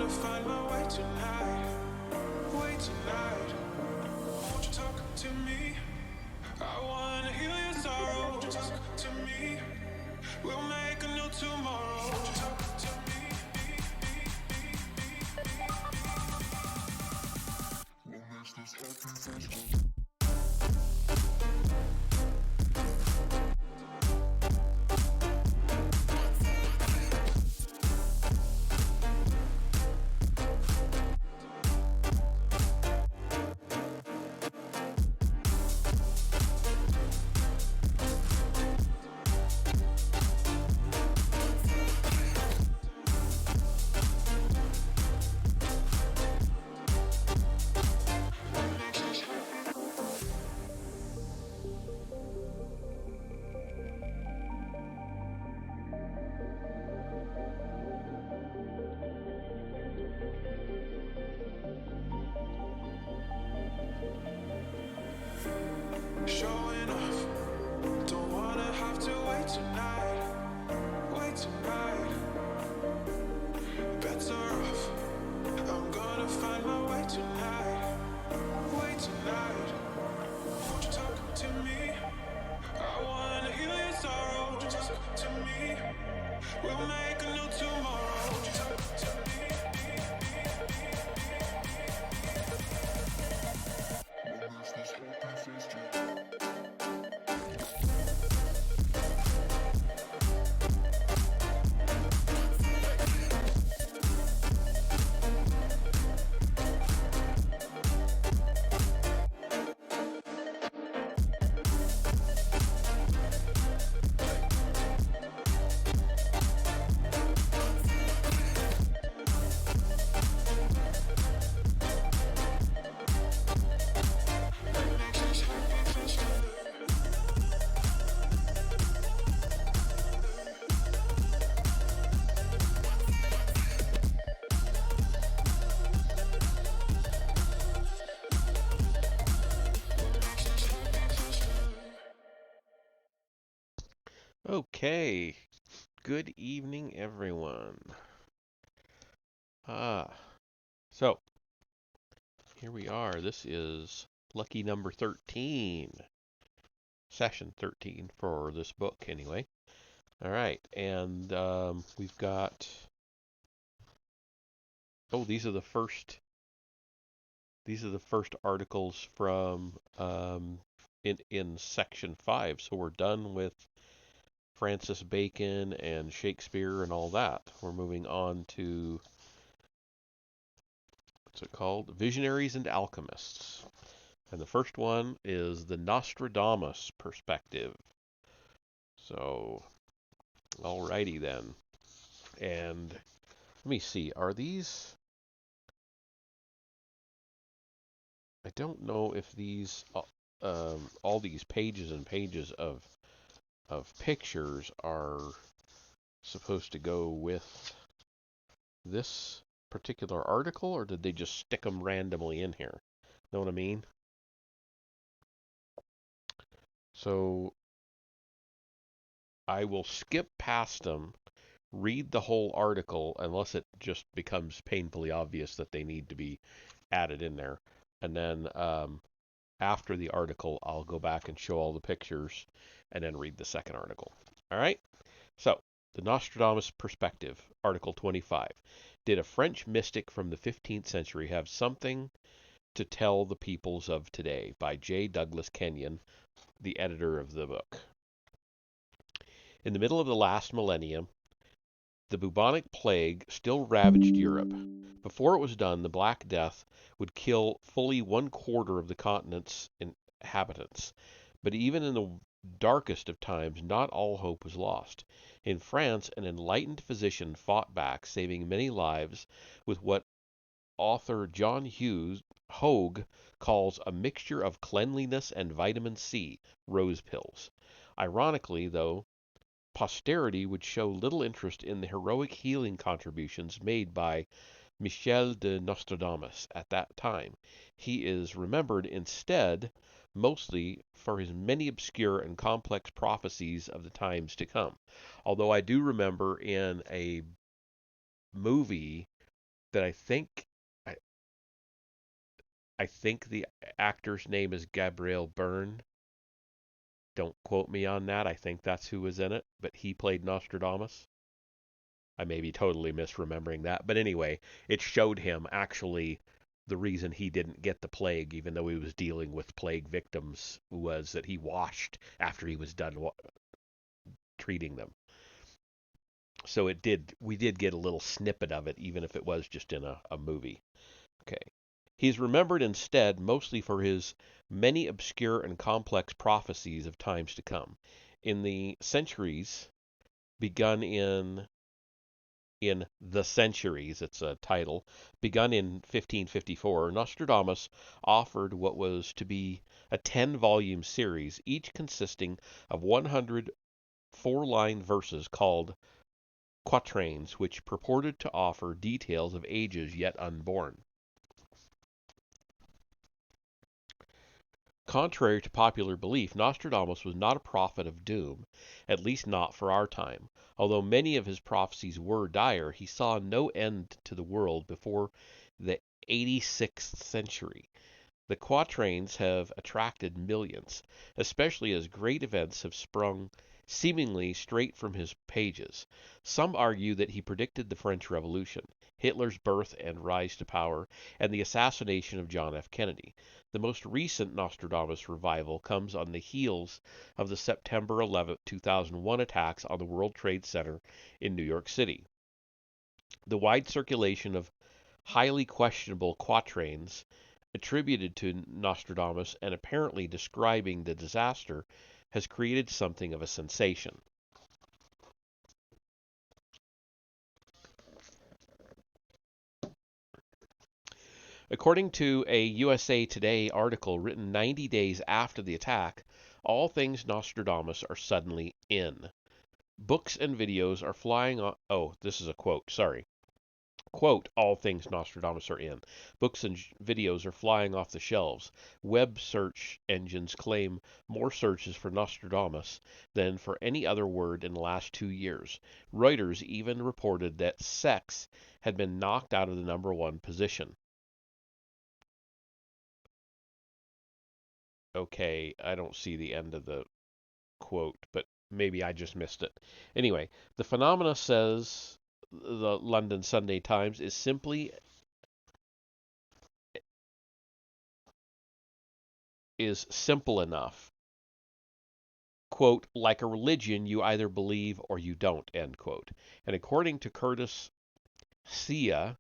gonna find my way tonight. Way tonight. Won't you talk to me? I wanna heal your sorrow. Won't you talk to me? We'll make a new tomorrow. Won't you talk to me? What makes this happy face? Showing off, don't wanna have to wait tonight. Wait tonight, better off. I'm gonna find my way tonight. Wait tonight, won't you talk to me? I wanna heal your sorrow. Won't you talk to me? We'll make a new tomorrow. Won't you talk to me? What makes this happy face do? Okay, good evening, everyone. Ah, so here we are. This is lucky number 13, session 13 for this book, anyway. All right, and we've got. Oh, these are the first. These are the first articles from in section 5. So we're done with Francis Bacon and Shakespeare and all that. We're moving on to, what's it called? Visionaries and Alchemists. And the first one is the Nostradamus perspective. So, alrighty then. And let me see, are these... I don't know if these, all these pages and pages of pictures are supposed to go with this particular article, or did they just stick them randomly in here? Know what I mean? So I will skip past them, read the whole article, unless it just becomes painfully obvious that they need to be added in there. And then after the article, I'll go back and show all the pictures and then read the second article. All right? So, the Nostradamus Perspective, Article 25. Did a French mystic from the 15th century have something to tell the peoples of today? By J. Douglas Kenyon, the editor of the book. In the middle of the last millennium, the bubonic plague still ravaged Europe. Before it was done, the Black Death would kill fully 1/4 of the continent's inhabitants. But even in the darkest of times, not all hope was lost. In France, an enlightened physician fought back, saving many lives with what author John Hogue calls a mixture of cleanliness and vitamin C, rose pills. Ironically, though, posterity would show little interest in the heroic healing contributions made by Michel de Nostradamus at that time. He is remembered instead mostly for his many obscure and complex prophecies of the times to come. Although I do remember in a movie that I, I think the actor's name is Gabriel Byrne. Don't quote me on that. I think that's who was in it, but he played Nostradamus. I may be totally misremembering that, but anyway, it showed him actually the reason he didn't get the plague, even though he was dealing with plague victims, was that he washed after he was done treating them. So we did get a little snippet of it, even if it was just in a movie. Okay. He's remembered instead mostly for his many obscure and complex prophecies of times to come. In the centuries begun in The Centuries, it's a title, begun in 1554, Nostradamus offered what was to be a 10-volume series, each consisting of 100 four-line verses called quatrains, which purported to offer details of ages yet unborn. Contrary to popular belief, Nostradamus was not a prophet of doom, at least not for our time. Although many of his prophecies were dire, he saw no end to the world before the 86th century. The quatrains have attracted millions, especially as great events have sprung seemingly straight from his pages. Some argue that he predicted the French Revolution, Hitler's birth and rise to power, and the assassination of John F. Kennedy. The most recent Nostradamus revival comes on the heels of the September 11, 2001 attacks on the World Trade Center in New York City. The wide circulation of highly questionable quatrains attributed to Nostradamus and apparently describing the disaster has created something of a sensation. According to a USA Today article written 90 days after the attack, all things Nostradamus are suddenly in. Books and videos are flying on. Oh, this is a quote, sorry. Quote, all things Nostradamus are in. Books and videos are flying off the shelves. Web search engines claim more searches for Nostradamus than for any other word in the last 2 years. Reuters even reported that sex had been knocked out of the #1 position. Okay, I don't see the end of the quote, but maybe I just missed it. Anyway, the phenomena, says the London Sunday Times, is simple enough. Quote, like a religion, you either believe or you don't, end quote. And according to Curtis Sia,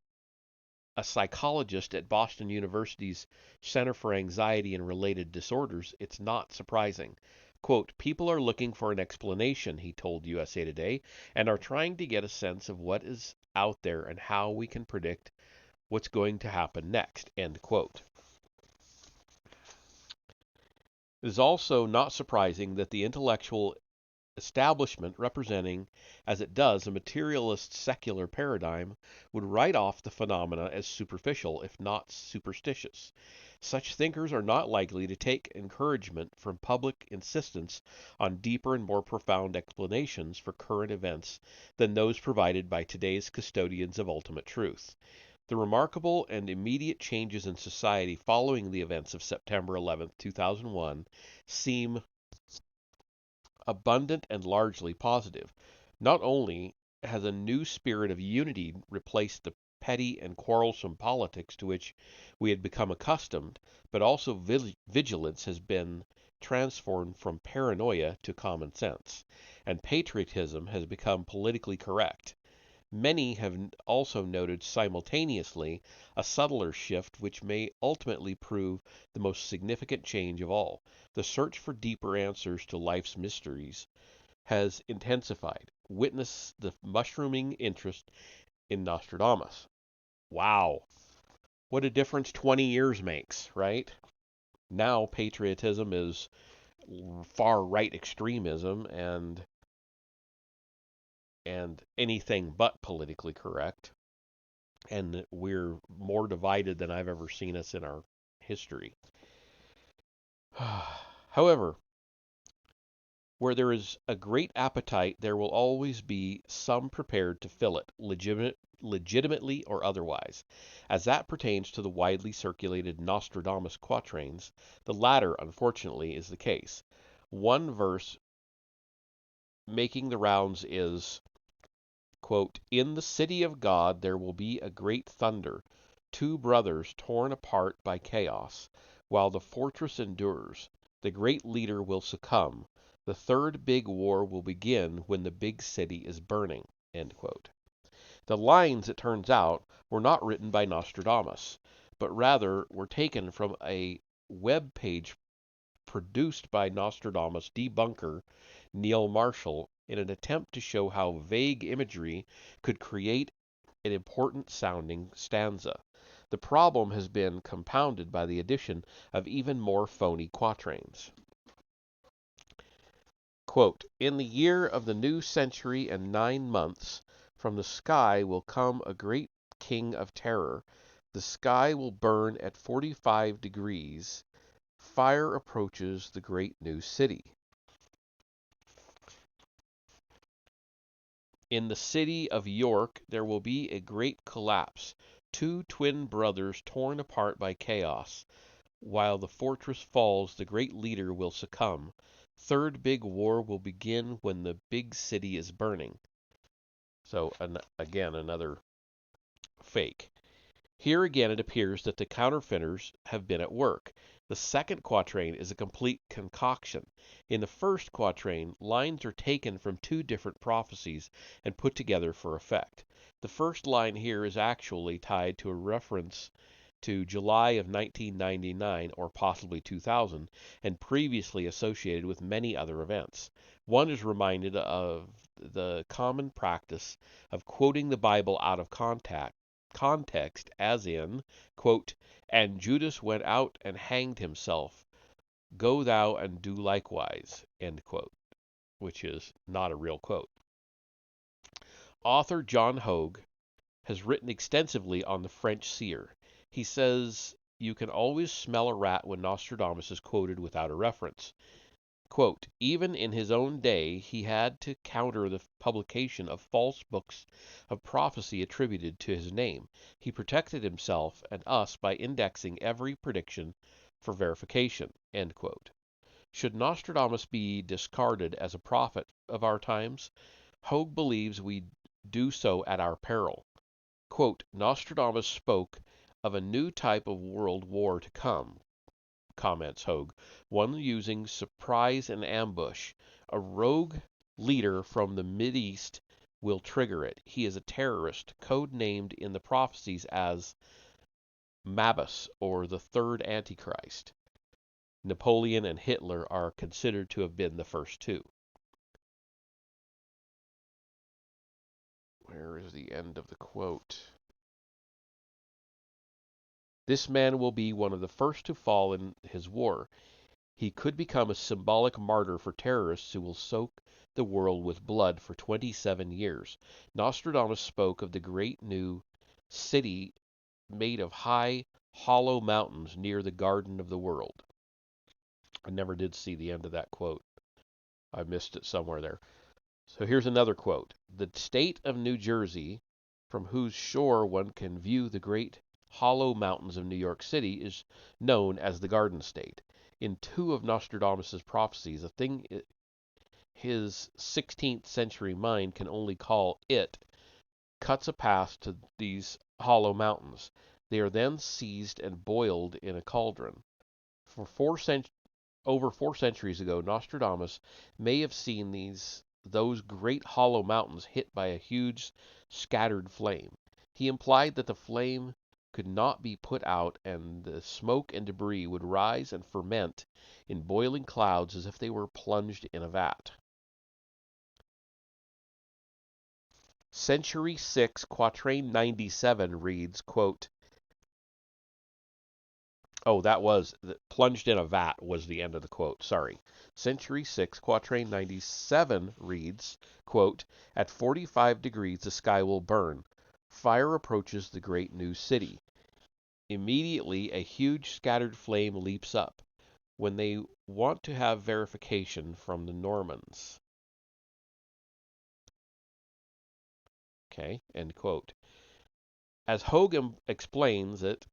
a psychologist at Boston University's Center for Anxiety and Related Disorders, it's not surprising. Quote, people are looking for an explanation, he told USA Today, and are trying to get a sense of what is out there and how we can predict what's going to happen next, end quote. It is also not surprising that the intellectual establishment, representing as it does a materialist secular paradigm, would write off the phenomena as superficial, if not superstitious. Such thinkers are not likely to take encouragement from public insistence on deeper and more profound explanations for current events than those provided by today's custodians of ultimate truth. The remarkable and immediate changes in society following the events of September 11, 2001 seem abundant and largely positive. Not only has a new spirit of unity replaced the petty and quarrelsome politics to which we had become accustomed, but also vigilance has been transformed from paranoia to common sense, and patriotism has become politically correct. Many have also noted simultaneously a subtler shift which may ultimately prove the most significant change of all. The search for deeper answers to life's mysteries has intensified. Witness the mushrooming interest in Nostradamus. Wow, what a difference 20 years makes, right? Now patriotism is far right extremism and anything but politically correct. And we're more divided than I've ever seen us in our history. However, Where there is a great appetite, there will always be some prepared to fill it, legitimately or otherwise. As that pertains to the widely circulated Nostradamus quatrains, the latter, unfortunately, is the case. One verse making the rounds is, quote, "In the city of God there will be a great thunder, two brothers torn apart by chaos. While the fortress endures, the great leader will succumb. The third big war will begin when the big city is burning." End quote. The lines, it turns out, were not written by Nostradamus, but rather were taken from a web page produced by Nostradamus debunker Neil Marshall in an attempt to show how vague imagery could create an important sounding stanza. The problem has been compounded by the addition of even more phony quatrains. Quote, "In the year of the new century and 9 months, from the sky will come a great king of terror. The sky will burn at 45 degrees. Fire approaches the great new city. In the city of York there will be a great collapse, two twin brothers torn apart by chaos. While the fortress falls, the great leader will succumb. Third big war will begin when the big city is burning." So, again, another fake. Here again it appears that the counterfeiters have been at work. The second quatrain is a complete concoction. In the first quatrain, lines are taken from two different prophecies and put together for effect. The first line here is actually tied to a reference to July of 1999 or possibly 2000 and previously associated with many other events. One is reminded of the common practice of quoting the Bible out of context, as in, quote, "And Judas went out and hanged himself. Go thou and do likewise," end quote, which is not a real quote. Author John Hogue has written extensively on the French seer. He says you can always smell a rat when Nostradamus is quoted without a reference. Quote, "Even in his own day he had to counter the publication of false books of prophecy attributed to his name. He protected himself and us by indexing every prediction for verification." End quote. Should Nostradamus be discarded as a prophet of our times? Hogue believes we do so at our peril. Quote, "Nostradamus spoke of a new type of world war to come," comments Hogue, "one using surprise and ambush. A rogue leader from the Mideast will trigger it. He is a terrorist, code-named in the prophecies as Mabbus, or the Third Antichrist. Napoleon and Hitler are considered to have been the first two." Where is the end of the quote? "This man will be one of the first to fall in his war. He could become a symbolic martyr for terrorists who will soak the world with blood for 27 years. Nostradamus spoke of the great new city made of high, hollow mountains near the garden of the world." I never did see the end of that quote. I missed it somewhere there. So here's another quote. "The state of New Jersey, from whose shore one can view the great hollow mountains of New York City, is known as the Garden State. In two of Nostradamus' prophecies, a thing his 16th century mind can only call it cuts a path to these hollow mountains. They are then seized and boiled in a cauldron. For over 4 centuries ago, Nostradamus may have seen those great hollow mountains hit by a huge scattered flame. He implied that the flame could not be put out, and the smoke and debris would rise and ferment in boiling clouds as if they were plunged in a vat." Century 6, Quatrain 97 reads, quote, oh, that was plunged in a vat was the end of the quote. Sorry. Century 6, Quatrain 97 reads, quote, "At 45 degrees the sky will burn. Fire approaches the great new city. Immediately a huge scattered flame leaps up. when they want to have verification from the Normans. Okay, end quote. As Hogan explains it,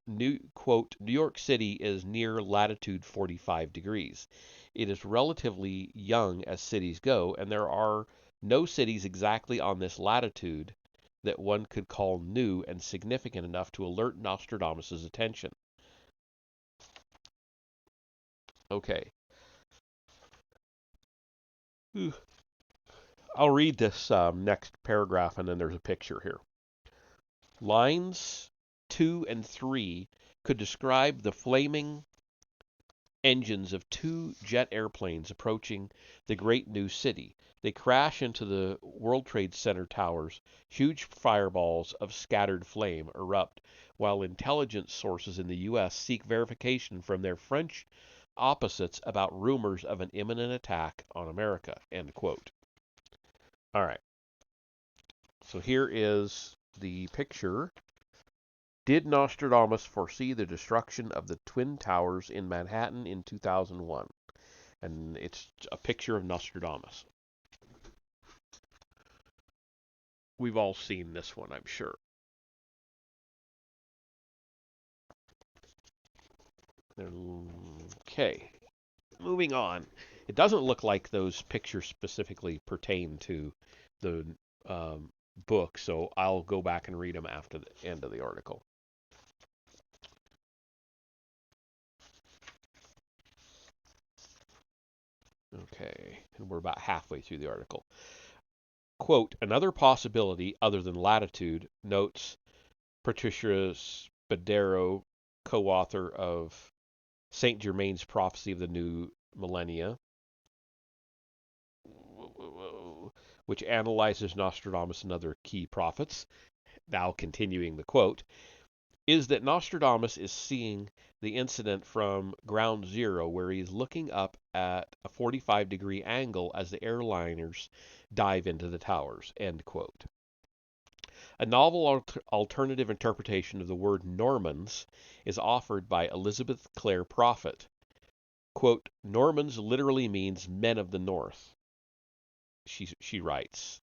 quote, New York City is near latitude 45 degrees. It is relatively young as cities go, and there are no cities exactly on this latitude that one could call new and significant enough to alert Nostradamus' attention. Okay. I'll read this next paragraph, and then there's a picture here. Lines 2 and 3 could describe the flaming engines of two jet airplanes approaching the great new city. They crash into the World Trade Center towers. Huge fireballs of scattered flame erupt, while intelligence sources in the U.S. seek verification from their French opposites about rumors of an imminent attack on America. End quote. All right. So here is the picture. Did Nostradamus foresee the destruction of the Twin Towers in Manhattan in 2001? And it's a picture of Nostradamus. We've all seen this one, I'm sure. Okay, moving on. It doesn't look like those pictures specifically pertain to the book, so I'll go back and read them after the end of the article. Okay, and we're about halfway through the article. Quote, another possibility other than latitude, notes Patricia Spadero, co-author of Saint Germain's Prophecy of the New Millennia, which analyzes Nostradamus and other key prophets, now continuing the quote, is that Nostradamus is seeing the incident from ground zero, where he is looking up at a 45-degree angle as the airliners dive into the towers. End quote. A novel alternative interpretation of the word Normans is offered by Elizabeth Clare Prophet. Quote, Normans literally means men of the north. She writes,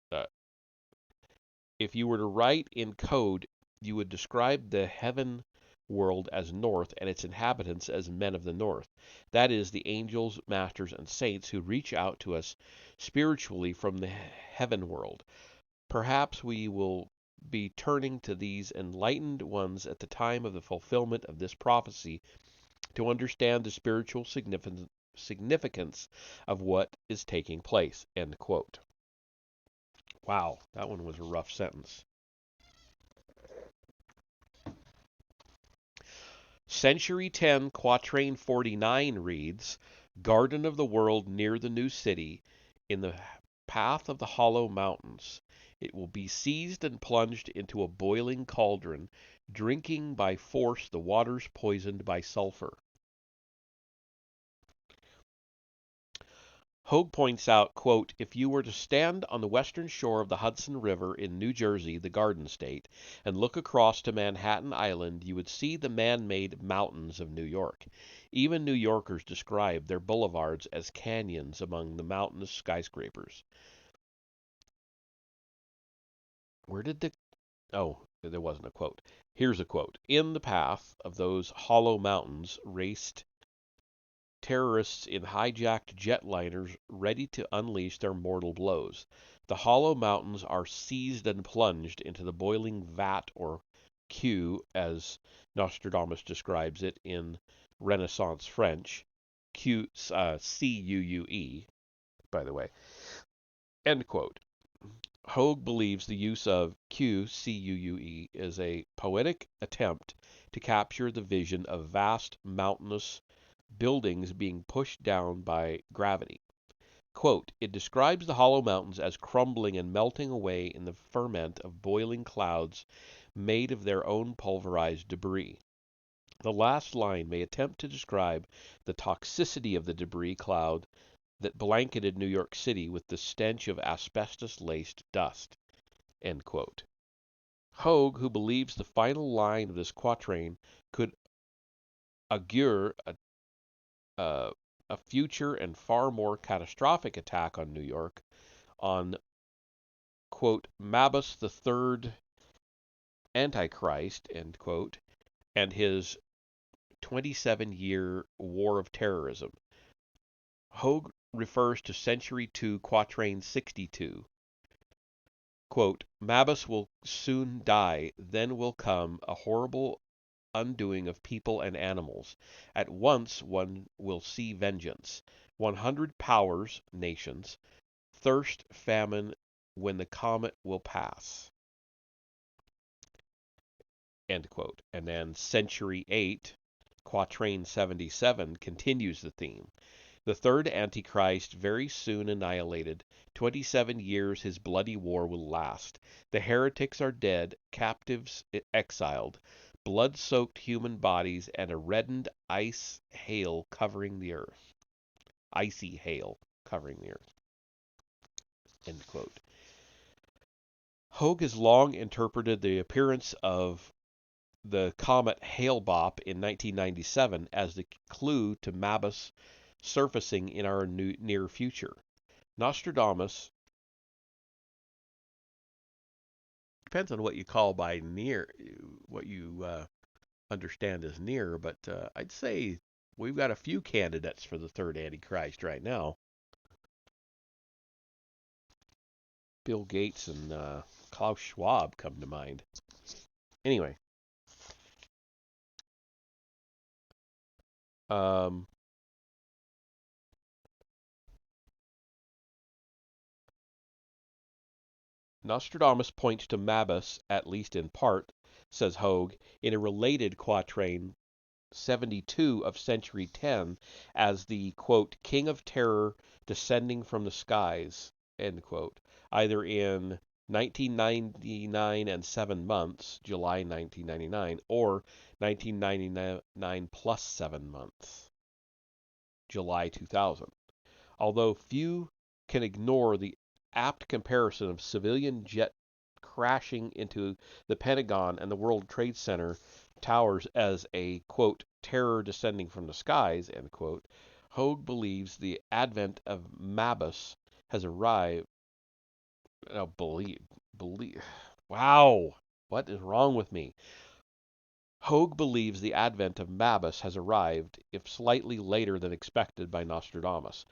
if you were to write in code, you would describe the heaven world as north and its inhabitants as men of the north. That is, the angels, masters, and saints who reach out to us spiritually from the heaven world. Perhaps we will be turning to these enlightened ones at the time of the fulfillment of this prophecy to understand the spiritual significance of what is taking place. End quote. Wow, that one was a rough sentence. Century 10, Quatrain 49 reads, Garden of the world near the new city, in the path of the hollow mountains. It will be seized and plunged into a boiling cauldron, drinking by force the waters poisoned by sulfur. Hogue points out, quote, if you were to stand on the western shore of the Hudson River in New Jersey, the Garden State, and look across to Manhattan Island, you would see the man-made mountains of New York. Even New Yorkers describe their boulevards as canyons among the mountainous skyscrapers. Where did the... Oh, there wasn't a quote. Here's a quote. In the path of those hollow mountains raced terrorists in hijacked jetliners ready to unleash their mortal blows. The hollow mountains are seized and plunged into the boiling vat, or queue, as Nostradamus describes it in Renaissance French. Q, C-U-U-E, by the way. End quote. Hogue believes the use of Q, C-U-U-E, is a poetic attempt to capture the vision of vast mountainous buildings being pushed down by gravity. Quote, it describes the hollow mountains as crumbling and melting away in the ferment of boiling clouds made of their own pulverized debris. The last line may attempt to describe the toxicity of the debris cloud that blanketed New York City with the stench of asbestos-laced dust. End quote. Hogue, who believes the final line of this quatrain could augure a future and far more catastrophic attack on New York on, quote, Mabus the Third Antichrist, end quote, and his 27-year war of terrorism. Hogue refers to Century 2, Quatrain 62. Quote, Mabus will soon die, then will come a horrible undoing of people and animals. At once one will see vengeance. 100 powers, nations, thirst, famine, when the comet will pass. End quote. And then Century 8, Quatrain 77 continues the theme. The third Antichrist very soon annihilated. 27 years his bloody war will last. The heretics are dead, captives exiled, blood-soaked human bodies, and a reddened ice hail covering the earth. Icy hail covering the earth. End quote. Hogue has long interpreted the appearance of the comet Hale-Bopp in 1997 as the clue to Mabus surfacing in our near future. Nostradamus, depends on what you call by near, what you understand as near, but I'd say we've got a few candidates for the third Antichrist right now. Bill Gates and Klaus Schwab come to mind. Anyway, um, Nostradamus points to Mabus, at least in part, says Hogue, in a related quatrain 72 of Century 10 as the, quote, king of terror descending from the skies, end quote, either in 1999 and 7 months, July 1999, or 1999 plus 7 months, July 2000. Although few can ignore the apt comparison of civilian jet crashing into the Pentagon and the World Trade Center towers as a, quote, terror descending from the skies, end quote, Hogue believes the advent of Mabus has arrived. Oh, wow, what is wrong with me? Hogue believes the advent of Mabus has arrived, if slightly later than expected by Nostradamus.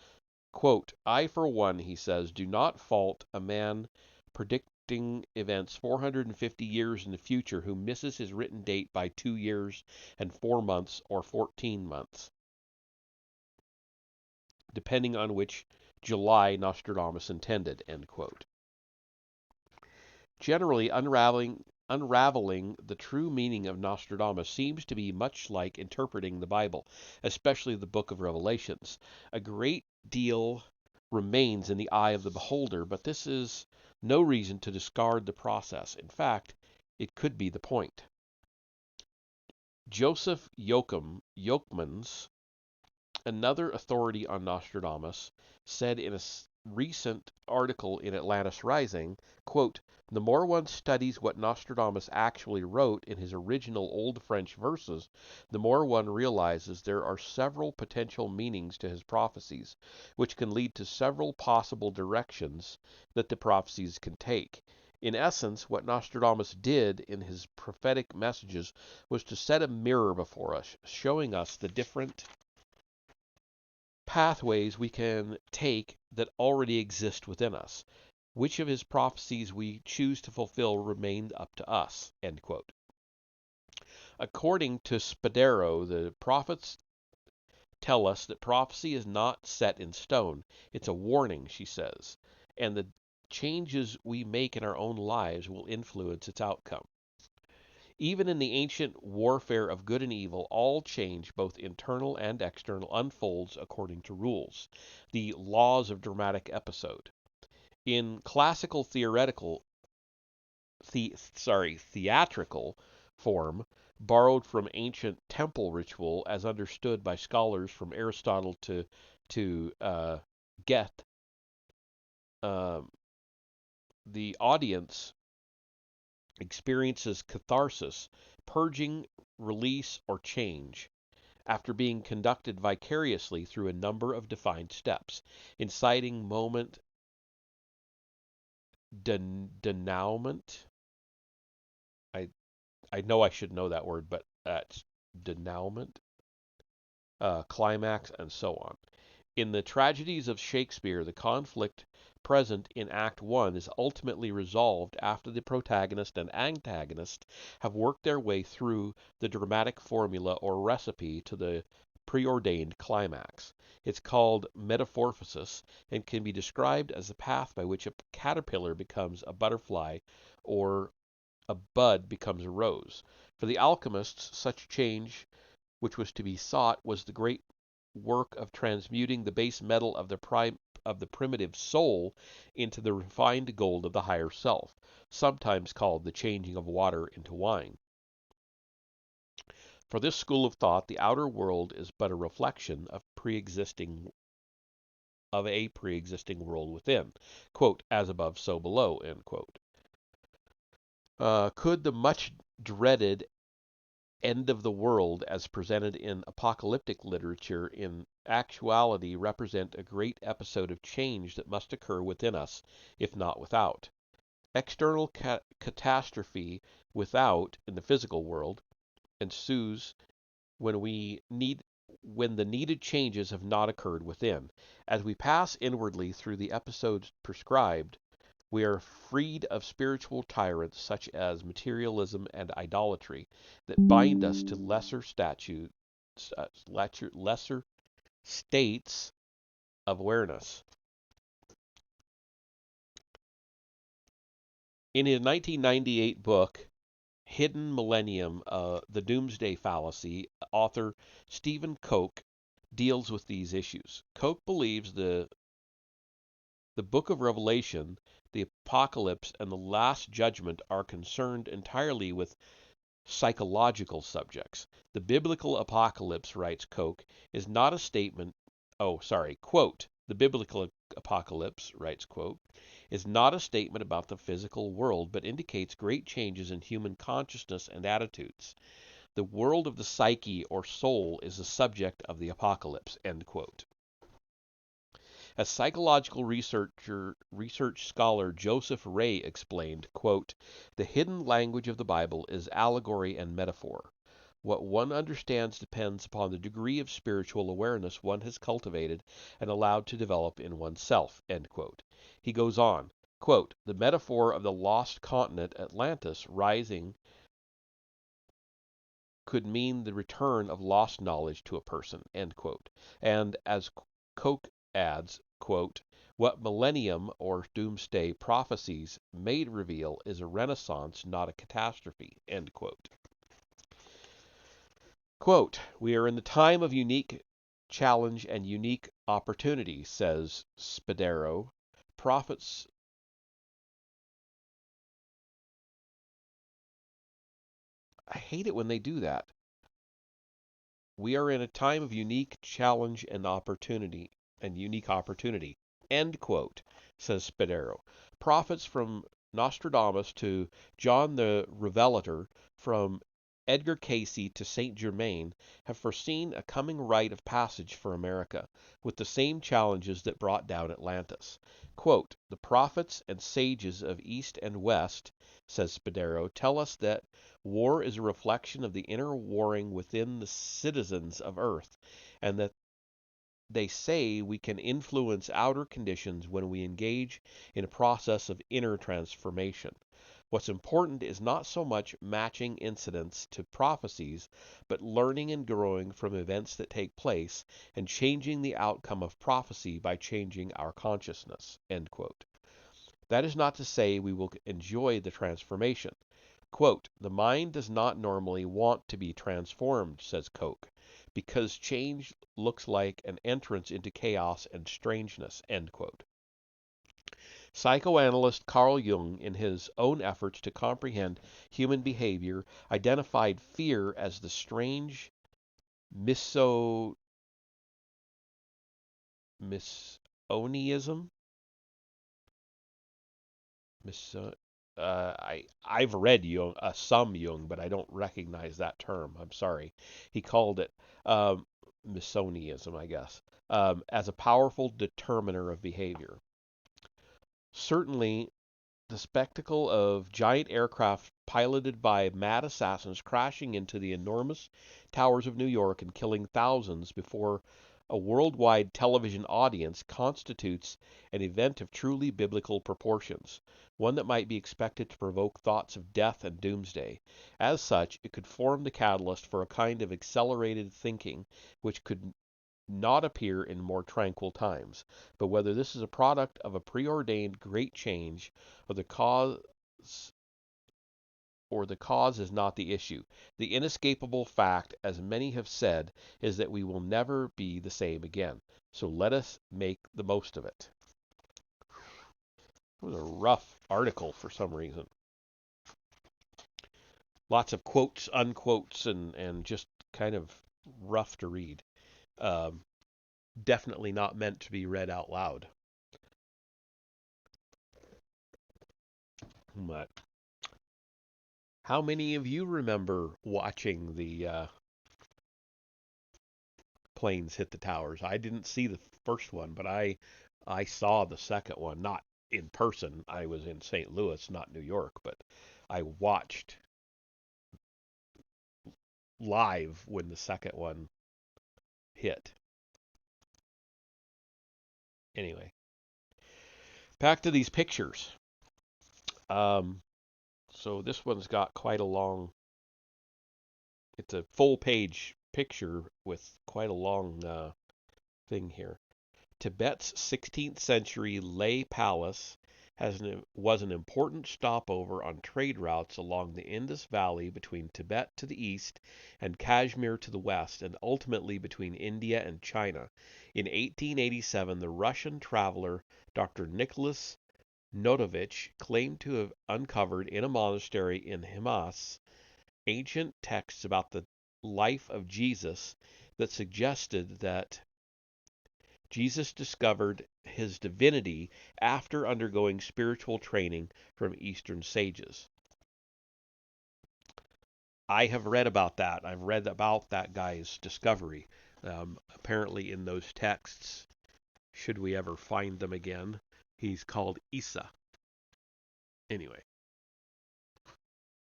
Quote, I, for one, he says, do not fault a man predicting events 450 years in the future who misses his written date by 2 years and 4 months or 14 months, depending on which July Nostradamus intended, end quote. Generally, unraveling the true meaning of Nostradamus seems to be much like interpreting the Bible, especially the book of Revelations. A great deal remains in the eye of the beholder, but this is no reason to discard the process. In fact, it could be the point. Joseph Yokemans, another authority on Nostradamus, said in a recent article in Atlantis Rising, quote, the more one studies what Nostradamus actually wrote in his original Old French verses, the more one realizes there are several potential meanings to his prophecies, which can lead to several possible directions that the prophecies can take. In essence, what Nostradamus did in his prophetic messages was to set a mirror before us, showing us the different pathways we can take that already exist within us. Which of his prophecies we choose to fulfill remained up to us. End quote. According to Spadero, the prophets tell us that prophecy is not set in stone. It's a warning, she says, and the changes we make in our own lives will influence its outcome. Even in the ancient warfare of good and evil, all change, both internal and external, unfolds according to rules, the laws of dramatic episode. In classical theatrical form, borrowed from ancient temple ritual as understood by scholars from Aristotle to Goethe, um, the audience experiences catharsis, purging, release, or change. after being conducted vicariously through a number of defined steps, inciting moment denouement. I I know I should know that word, but that's denouement, climax, and so on. In the tragedies of Shakespeare, the conflict present in Act One is ultimately resolved after the protagonist and antagonist have worked their way through the dramatic formula or recipe to the preordained climax. It's called metamorphosis and can be described as the path by which a caterpillar becomes a butterfly or a bud becomes a rose. For the alchemists, such change which was to be sought was the great work of transmuting the base metal of the primitive soul into the refined gold of the higher self, sometimes called the changing of water into wine. For this school of thought, the outer world is but a reflection of a pre-existing world within. Quote, as above, so below, end quote. Could the much dreaded end of the world as presented in apocalyptic literature in actuality represent a great episode of change that must occur within us, if not without? External catastrophe without, in the physical world, ensues when when the needed changes have not occurred within. As we pass inwardly through the episodes prescribed, we are freed of spiritual tyrants such as materialism and idolatry that bind us to lesser states of awareness. In his 1998 book, Hidden Millennium, The Doomsday Fallacy, author Stephen Koch deals with these issues. Koch believes the book of Revelation, the apocalypse, and the last judgment are concerned entirely with psychological subjects. The biblical apocalypse, writes Koch, is not a statement. Oh, sorry, quote. The biblical apocalypse, writes quote, is not a statement about the physical world, but indicates great changes in human consciousness and attitudes. The world of the psyche or soul is the subject of the apocalypse, end quote. As psychological research scholar Joseph Ray explained, quote, the hidden language of the Bible is allegory and metaphor. What one understands depends upon the degree of spiritual awareness one has cultivated and allowed to develop in oneself, end quote. He goes on, quote, the metaphor of the lost continent Atlantis rising could mean the return of lost knowledge to a person, end quote. And as Koch adds, quote, what millennium or doomsday prophecies may reveal is a renaissance, not a catastrophe, end quote. Quote, we are in the time of unique challenge and unique opportunity, says Spadero. Prophets, I hate it when they do that. We are in a time of unique challenge and unique opportunity. End quote, says Spadero. Prophets from Nostradamus to John the Revelator, from Edgar Casey to Saint Germain, have foreseen a coming rite of passage for America, with the same challenges that brought down Atlantis. Quote, the prophets and sages of East and West, says Spadero, tell us that war is a reflection of the inner warring within the citizens of Earth, and that they say we can influence outer conditions when we engage in a process of inner transformation. What's important is not so much matching incidents to prophecies, but learning and growing from events that take place and changing the outcome of prophecy by changing our consciousness. End quote. That is not to say we will enjoy the transformation. Quote, the mind does not normally want to be transformed, says Koch, because change looks like an entrance into chaos and strangeness, end quote. Psychoanalyst Carl Jung, in his own efforts to comprehend human behavior, identified fear as the strange misonism, I've read Jung, some Jung, but I don't recognize that term. I'm sorry. He called it um, Misoneism, I guess, as a powerful determiner of behavior. Certainly, the spectacle of giant aircraft piloted by mad assassins crashing into the enormous towers of New York and killing thousands before a worldwide television audience constitutes an event of truly biblical proportions, one that might be expected to provoke thoughts of death and doomsday. As such, it could form the catalyst for a kind of accelerated thinking which could not appear in more tranquil times. But whether this is a product of a preordained great change or the cause is not the issue. The inescapable fact, as many have said, is that we will never be the same again. So let us make the most of it. It was a rough article for some reason. Lots of quotes, unquotes, and just kind of rough to read. Um, Definitely not meant to be read out loud. But how many of you remember watching the planes hit the towers? I didn't see the first one, but I saw the second one, not in person. I was in St. Louis, not New York, but I watched live when the second one hit. Anyway, back to these pictures. Um, so this one's got quite a long. It's a full page picture with quite a long thing here. Tibet's 16th century Leh Palace was an important stopover on trade routes along the Indus Valley between Tibet to the east and Kashmir to the west, and ultimately between India and China. In 1887, the Russian traveler Dr. Nicholas Notovich claimed to have uncovered in a monastery in Himas ancient texts about the life of Jesus that suggested that Jesus discovered his divinity after undergoing spiritual training from Eastern sages. I have read about that. I've read about that guy's discovery. Apparently, in those texts, should we ever find them again, he's called Isa. Anyway.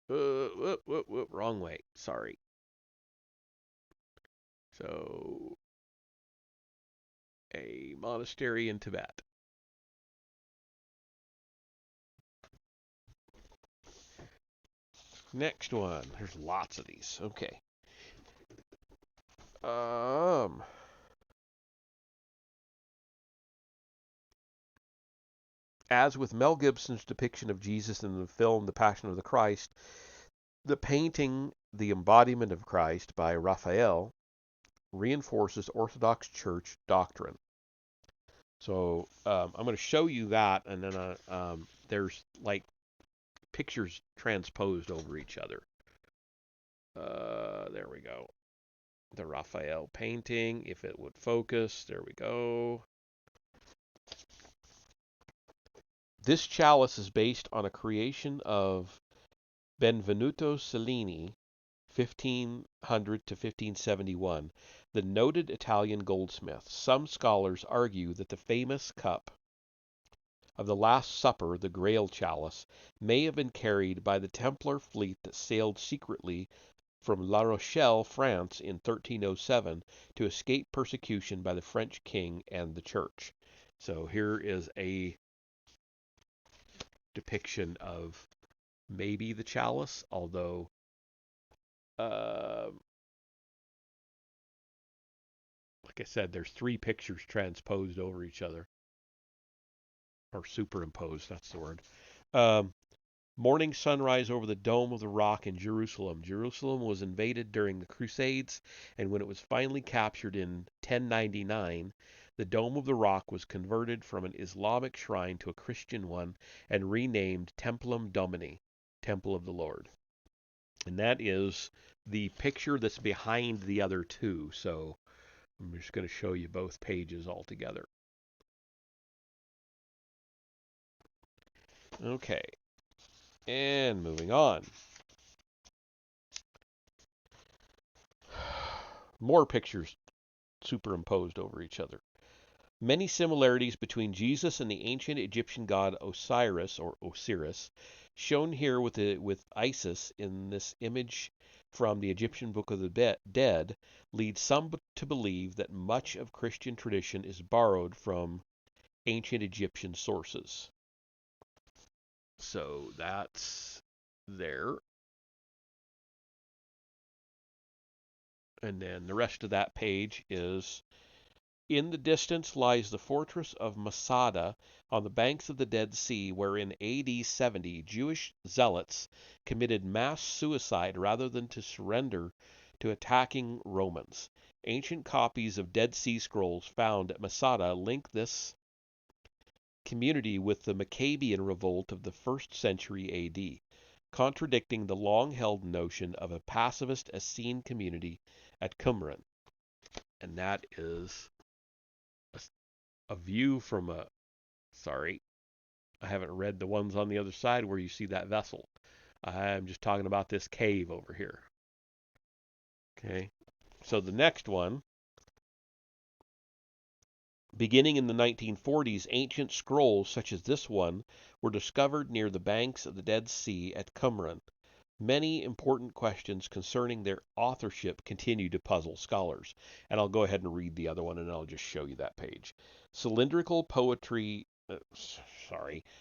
Whoop, whoop, whoop, wrong way. Sorry. So, a monastery in Tibet. Next one. There's lots of these. Okay. Um, as with Mel Gibson's depiction of Jesus in the film The Passion of the Christ, the painting The Embodiment of Christ by Raphael reinforces Orthodox Church doctrine. So I'm going to show you that, and then there's like pictures transposed over each other. There we go. The Raphael painting, if it would focus, there we go. This chalice is based on a creation of Benvenuto Cellini, 1500 to 1571, the noted Italian goldsmith. Some scholars argue that the famous cup of the Last Supper, the Grail chalice, may have been carried by the Templar fleet that sailed secretly from La Rochelle, France, in 1307 to escape persecution by the French king and the church. So here is a depiction of maybe the chalice, although uh, like I said, there's three pictures transposed over each other, or superimposed, that's the word. Um, Morning sunrise over the Dome of the Rock in Jerusalem. Jerusalem was invaded during the Crusades, and when it was finally captured in 1099, the Dome of the Rock was converted from an Islamic shrine to a Christian one and renamed Templum Domini, Temple of the Lord. And that is the picture that's behind the other two. So I'm just going to show you both pages all together. Okay. And moving on. More pictures superimposed over each other. Many similarities between Jesus and the ancient Egyptian god Osiris or Osiris, shown here with Isis in this image from the Egyptian Book of the Dead, lead some to believe that much of Christian tradition is borrowed from ancient Egyptian sources. So that's there. And then the rest of that page is: in the distance lies the fortress of Masada on the banks of the Dead Sea, where in AD 70 Jewish zealots committed mass suicide rather than to surrender to attacking Romans. Ancient copies of Dead Sea Scrolls found at Masada link this community with the Maccabean revolt of the 1st century AD, contradicting the long-held notion of a pacifist Essene community at Qumran. And that is a view from a... Sorry, I haven't read the ones on the other side where you see that vessel. I'm just talking about this cave over here. Okay, so the next one, beginning in the 1940s, ancient scrolls such as this one were discovered near the banks of the Dead Sea at Qumran. Many important questions concerning their authorship continue to puzzle scholars. And I'll go ahead and read the other one, and I'll just show you that page. Cylindrical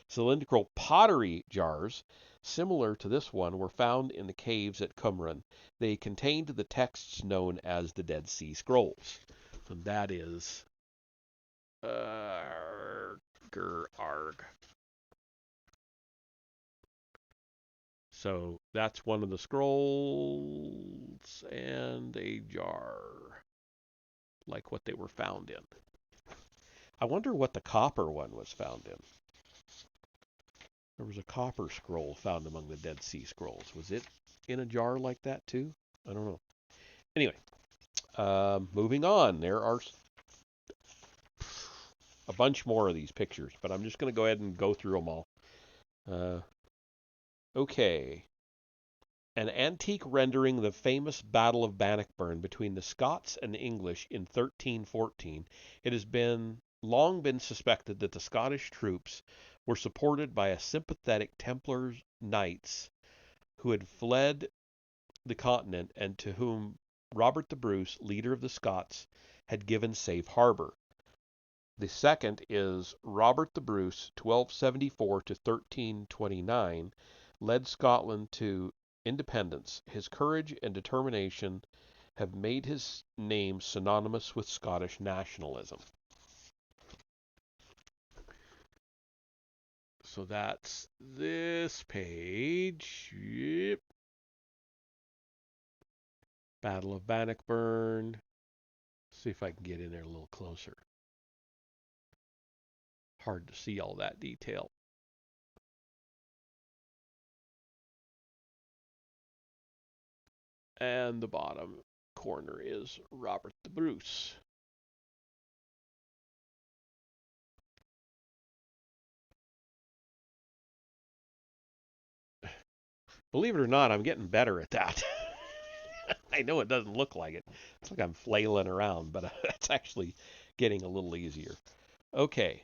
cylindrical pottery jars similar to this one were found in the caves at Qumran. They contained the texts known as the Dead Sea Scrolls. So that is arg. So that's one of the scrolls and a jar, like what they were found in. I wonder what the copper one was found in. There was a copper scroll found among the Dead Sea Scrolls. Was it in a jar like that too? I don't know. Anyway, moving on. There are a bunch more of these pictures, but I'm just going to go ahead and go through them all. Okay. An antique rendering of the famous Battle of Bannockburn between the Scots and the English in 1314, it has long been suspected that the Scottish troops were supported by a sympathetic Templar knights who had fled the continent and to whom Robert the Bruce, leader of the Scots, had given safe harbor. The second is Robert the Bruce, 1274 to 1329, led Scotland to independence. His courage and determination have made his name synonymous with Scottish nationalism. So that's this page. Yep. Battle of Bannockburn. See if I can get in there a little closer. Hard to see all that detail. And the bottom corner is Robert the Bruce. Believe it or not, I'm getting better at that. I know it doesn't look like it. It's like I'm flailing around, but it's actually getting a little easier. Okay.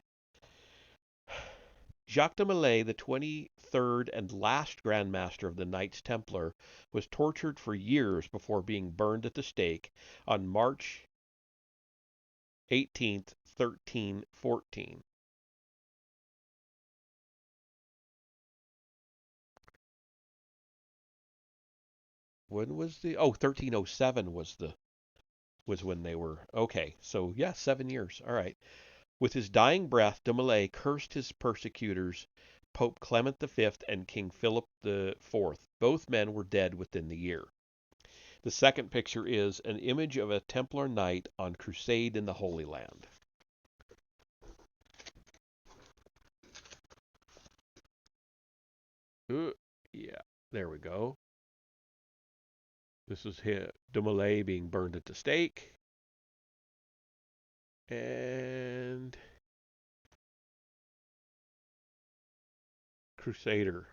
Jacques de Molay, the 23rd and last Grand Master of the Knights Templar, was tortured for years before being burned at the stake on March 18th, 1314. When was the... Oh, 1307 was when they were... Okay, so yeah, 7 years. All right. With his dying breath, de Molay cursed his persecutors, Pope Clement V and King Philip IV. Both men were dead within the year. The second picture is an image of a Templar knight on crusade in the Holy Land. Yeah, there we go. This is de Molay being burned at the stake. And Crusader.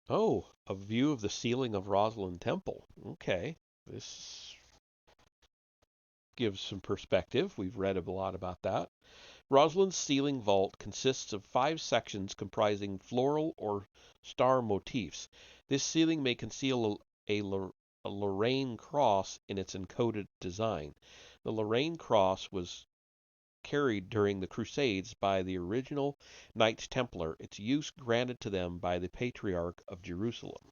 Oh, a view of the ceiling of Rosslyn Temple. Okay. This gives some perspective. We've read a lot about that. Roslyn's ceiling vault consists of 5 sections comprising floral or star motifs. This ceiling may conceal a Lorraine cross in its encoded design. The Lorraine cross was carried during the Crusades by the original Knights Templar, its use granted to them by the Patriarch of Jerusalem.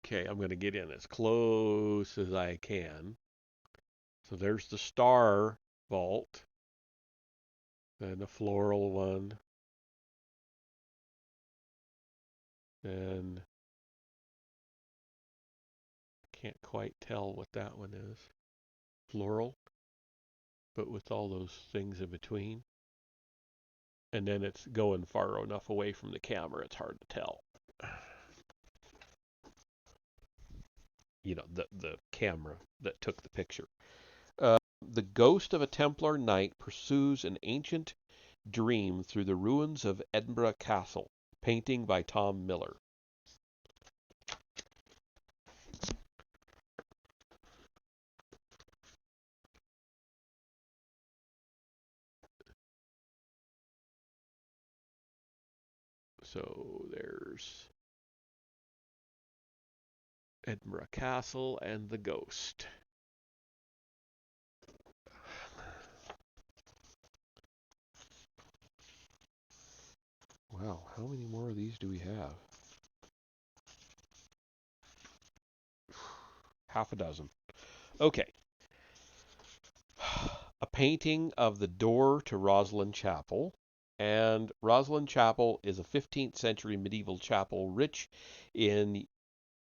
Okay, I'm going to get in as close as I can. So there's the star vault, and the floral one, and can't quite tell what that one is. Floral, but with all those things in between. And then it's going far enough away from the camera, it's hard to tell. You know, the camera that took the picture. The ghost of a Templar knight pursues an ancient dream through the ruins of Edinburgh Castle. Painting by Tom Miller. So there's Edinburgh Castle and the ghost. Wow, how many more of these do we have? Half a dozen. Okay. A painting of the door to Roslyn Chapel. And Roslyn Chapel is a 15th century medieval chapel rich in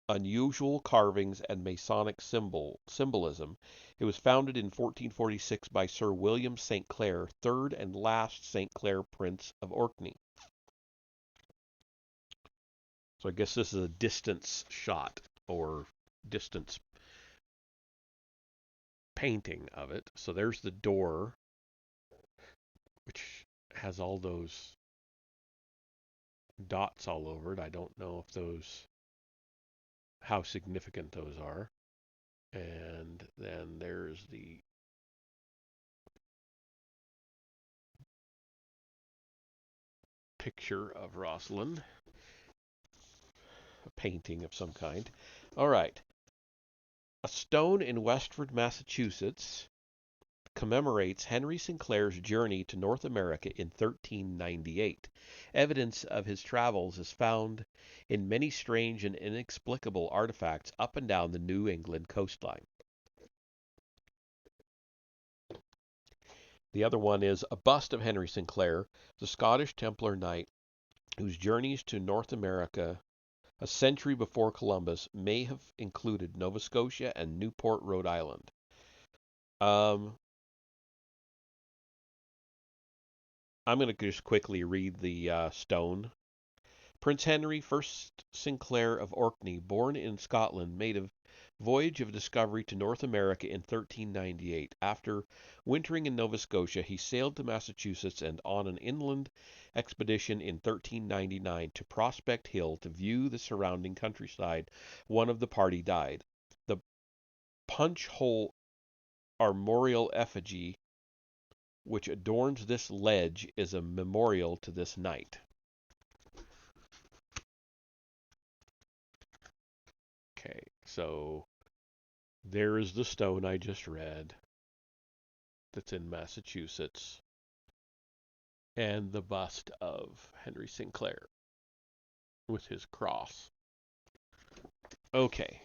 unusual carvings and Masonic symbolism. It was founded in 1446 by Sir William St. Clair, third and last St. Clair Prince of Orkney. So I guess this is a distance shot or distance painting of it. So there's the door, which has all those dots all over it. I don't know if those, how significant those are. And then there's the picture of Rosslyn, a painting of some kind. All right. A stone in Westford, Massachusetts commemorates Henry Sinclair's journey to North America in 1398. Evidence of his travels is found in many strange and inexplicable artifacts up and down the New England coastline. The other one is a bust of Henry Sinclair, the Scottish Templar knight whose journeys to North America a century before Columbus may have included Nova Scotia and Newport, Rhode Island. Um, I'm going to just quickly read the stone. Prince Henry, first Sinclair of Orkney, born in Scotland, made a voyage of discovery to North America in 1398. After wintering in Nova Scotia, he sailed to Massachusetts and on an inland expedition in 1399 to Prospect Hill to view the surrounding countryside. One of the party died. The Punch Hole armorial effigy which adorns this ledge is a memorial to this knight. Okay, so there is the stone I just read that's in Massachusetts, and the bust of Henry Sinclair with his cross. Okay,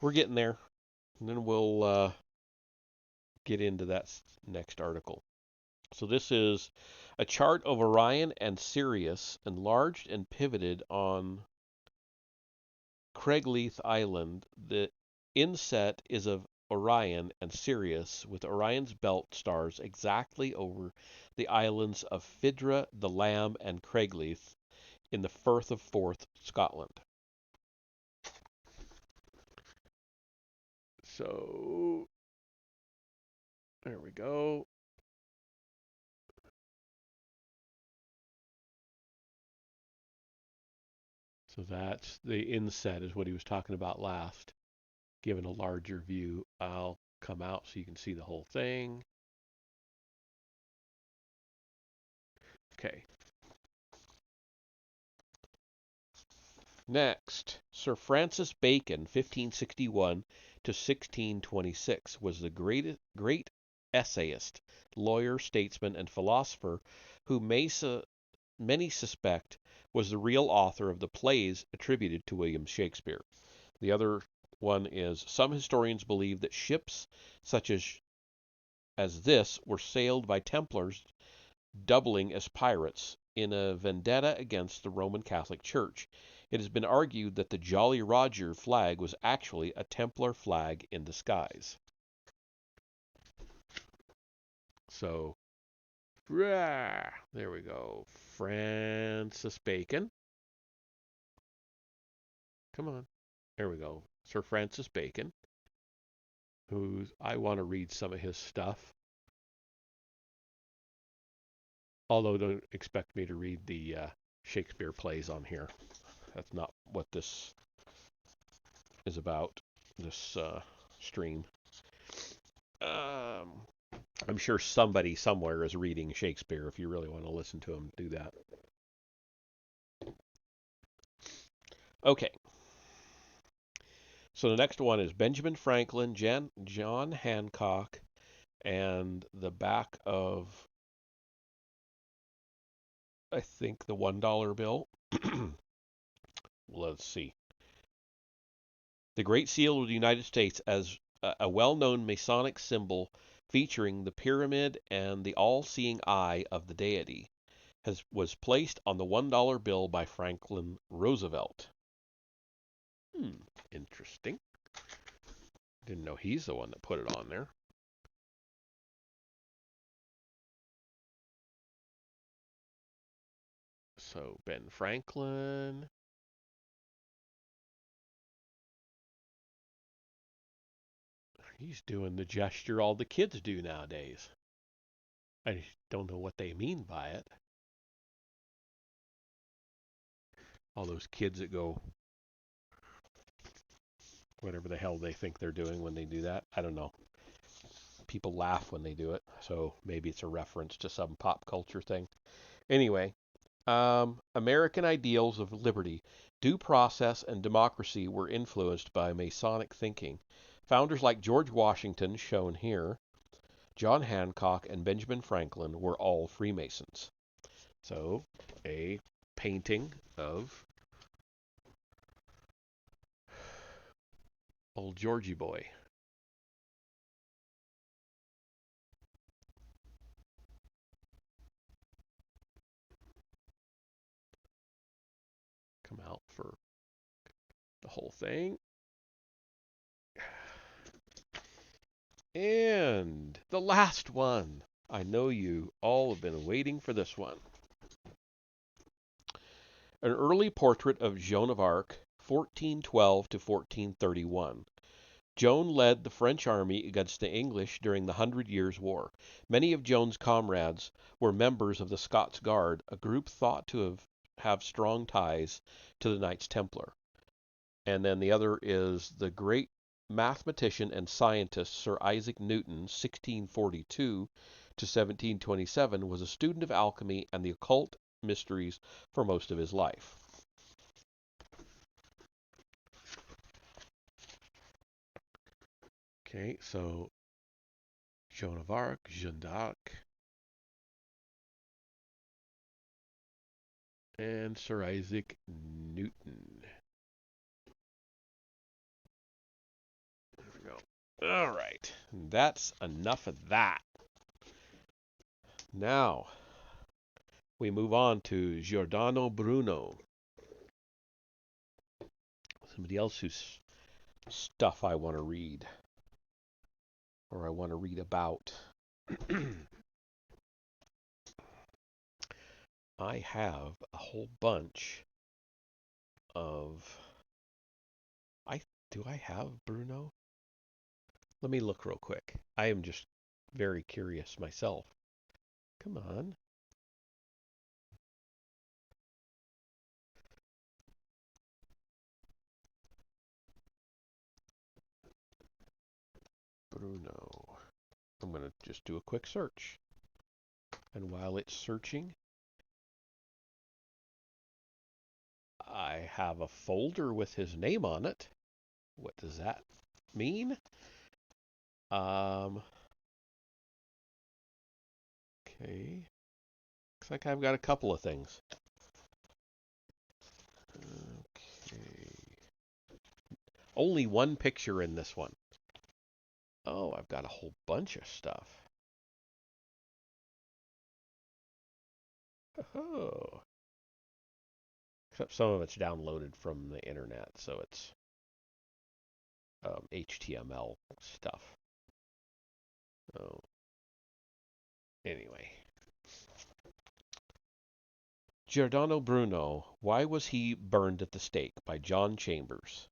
we're getting there, and then we'll get into that next article. So this is a chart of Orion and Sirius, enlarged and pivoted on Craigleith Island. The inset is of Orion and Sirius, with Orion's belt stars exactly over the islands of Phaedra, the Lamb, and Craigleith in the Firth of Forth, Scotland. So there we go. So that's the inset is what he was talking about last. Given a larger view, I'll come out so you can see the whole thing. Okay. Next, Sir Francis Bacon, 1561 to 1626, was the great essayist, lawyer, statesman, and philosopher who many suspect was the real author of the plays attributed to William Shakespeare. The other one is some historians believe that ships such as this were sailed by Templars doubling as pirates in a vendetta against the Roman Catholic Church. It has been argued that the Jolly Roger flag was actually a Templar flag in disguise. So, there we go. Francis Bacon. Come on. There we go. Sir Francis Bacon, who I want to read some of his stuff. Although don't expect me to read the Shakespeare plays on here. That's not what this is about, this stream. Um, I'm sure somebody somewhere is reading Shakespeare. If you really want to listen to him, do that. Okay. So the next one is Benjamin Franklin, John Hancock, and the back of, I think, the $1 bill. Let's see. The Great Seal of the United States as a well-known Masonic symbol featuring the pyramid and the all-seeing eye of the deity was placed on the $1 bill by Franklin Roosevelt. Interesting. Didn't know he's the one that put it on there. So Ben Franklin. He's doing the gesture all the kids do nowadays. I don't know what they mean by it. All those kids that go whatever the hell they think they're doing when they do that. I don't know. People laugh when they do it, so maybe it's a reference to some pop culture thing. Anyway, American ideals of liberty, due process, and democracy were influenced by Masonic thinking. Founders like George Washington, shown here, John Hancock, and Benjamin Franklin were all Freemasons. So, a painting of old Georgie boy. Come out for the whole thing. And the last one. I know you all have been waiting for this one. An early portrait of Joan of Arc, 1412 to 1431. Joan led the French army against the English during the Hundred Years' War. Many of Joan's comrades were members of the Scots Guard, a group thought to have strong ties to the Knights Templar. And then the other is the great mathematician and scientist Sir Isaac Newton, 1642 to 1727, was a student of alchemy and the occult mysteries for most of his life. Okay, so Joan of Arc, Jeanne d'Arc, and Sir Isaac Newton. There we go. All right, that's enough of that. Now, we move on to Giordano Bruno. Somebody else whose stuff I want to read, or I want to read about. I have a whole bunch of. Do I have Bruno? Let me look real quick. I am just very curious myself. Come on. going to just do a quick search. And while it's searching, I have a folder with his name on it. What does that mean? Okay. Looks like I've got a couple of things. Okay. Only one picture in this one. Oh, I've got a whole bunch of stuff. Oh. Except some of it's downloaded from the internet, so it's HTML stuff. Oh. Anyway. Giordano Bruno, Why Was He Burned at the Stake? By John Chambers.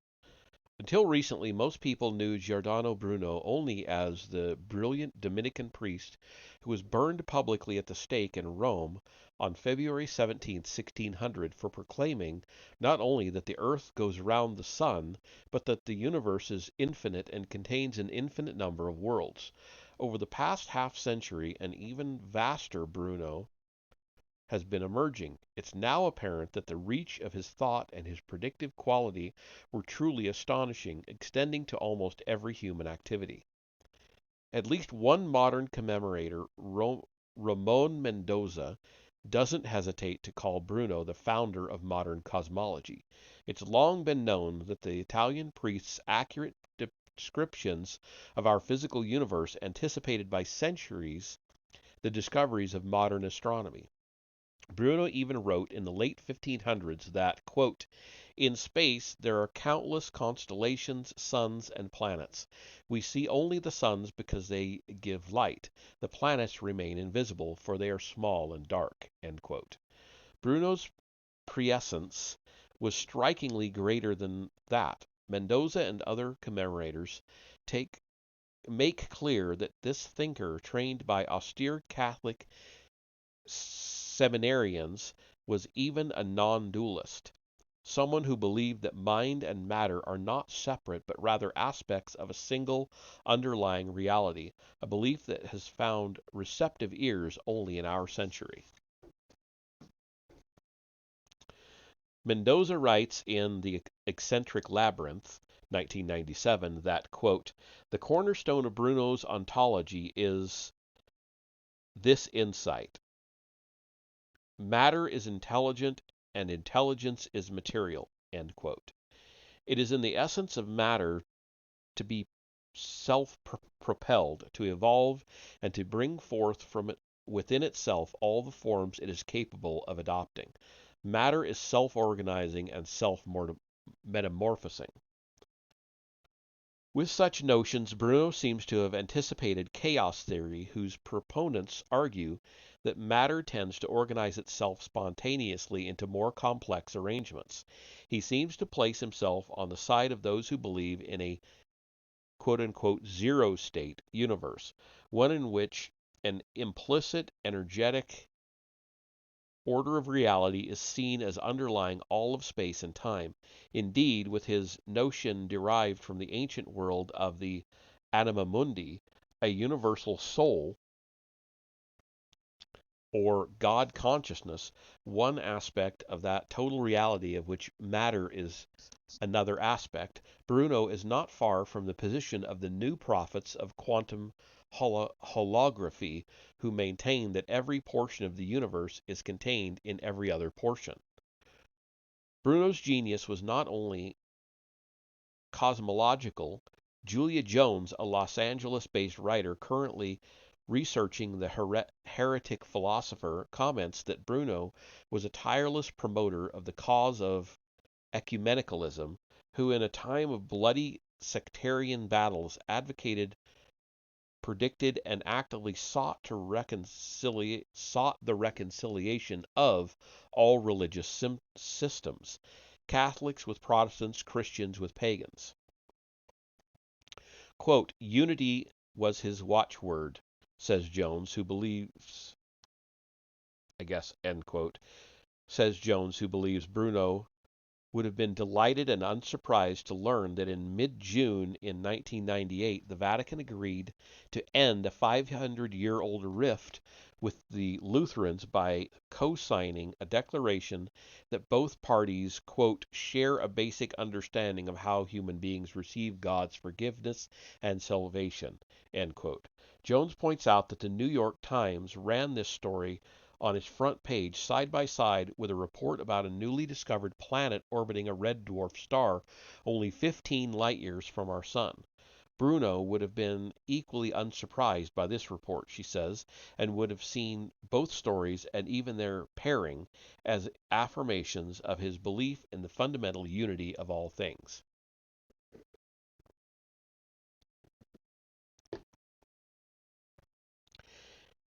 Until recently, most people knew Giordano Bruno only as the brilliant Dominican priest who was burned publicly at the stake in Rome on February 17, 1600, for proclaiming not only that the earth goes round the sun, but that the universe is infinite and contains an infinite number of worlds. Over the past half century, an even vaster Bruno has been emerging. It's now apparent that the reach of his thought and his predictive quality were truly astonishing, extending to almost every human activity. At least one modern commemorator, Ramon Mendoza, doesn't hesitate to call Bruno the founder of modern cosmology. It's long been known that the Italian priest's accurate descriptions of our physical universe anticipated by centuries the discoveries of modern astronomy. Bruno even wrote in the late 1500s that, quote, "In space there are countless constellations, suns, and planets. We see only the suns because they give light. The planets remain invisible, for they are small and dark." End quote. Bruno's prescience was strikingly greater than that. Mendoza and other commemorators make clear that this thinker, trained by austere Catholic seminarians, was even a non-dualist, someone who believed that mind and matter are not separate but rather aspects of a single underlying reality, a belief that has found receptive ears only in our century. Mendoza writes in The Eccentric Labyrinth, 1997, that, quote, "The cornerstone of Bruno's ontology is this insight. Matter is intelligent and intelligence is material." End quote. It is in the essence of matter to be self-propelled, to evolve, and to bring forth from it within itself all the forms it is capable of adopting. Matter is self-organizing and self-metamorphosing. With such notions, Bruno seems to have anticipated chaos theory, whose proponents argue that matter tends to organize itself spontaneously into more complex arrangements. He seems to place himself on the side of those who believe in a quote-unquote zero state universe, one in which an implicit energetic order of reality is seen as underlying all of space and time. Indeed, with his notion derived from the ancient world of the anima mundi, a universal soul, or God consciousness, one aspect of that total reality of which matter is another aspect, Bruno is not far from the position of the new prophets of quantum holography, who maintain that every portion of the universe is contained in every other portion. Bruno's genius was not only cosmological. Julia Jones, a Los Angeles-based writer currently researching the heretic philosopher, comments that Bruno was a tireless promoter of the cause of ecumenicalism, who in a time of bloody sectarian battles advocated, predicted, and actively sought the reconciliation of all religious systems, Catholics with Protestants, Christians with pagans. Quote, "Unity was his watchword," says Jones, who believes, I guess, end quote, says Jones, who believes Bruno would have been delighted and unsurprised to learn that in mid June in 1998, the Vatican agreed to end a 500-year-old rift with the Lutherans by co signing a declaration that both parties, quote, share a basic understanding of how human beings receive God's forgiveness and salvation, end quote. Jones points out that the New York Times ran this story on its front page side by side with a report about a newly discovered planet orbiting a red dwarf star only 15 light years from our sun. Bruno would have been equally unsurprised by this report, she says, and would have seen both stories and even their pairing as affirmations of his belief in the fundamental unity of all things.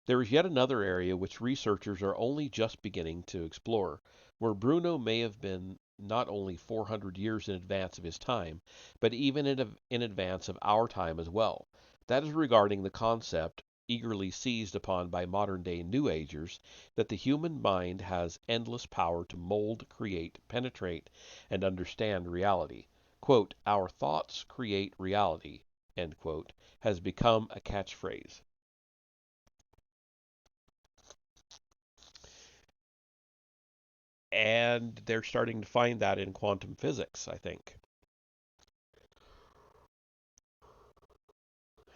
There is yet another area which researchers are only just beginning to explore, where Bruno may have been not only 400 years in advance of his time, but even in advance of our time as well. That is regarding the concept, eagerly seized upon by modern day New Agers, that the human mind has endless power to mold, create, penetrate, and understand reality. Quote, our thoughts create reality, end quote, has become a catchphrase. And they're starting to find that in quantum physics, I think.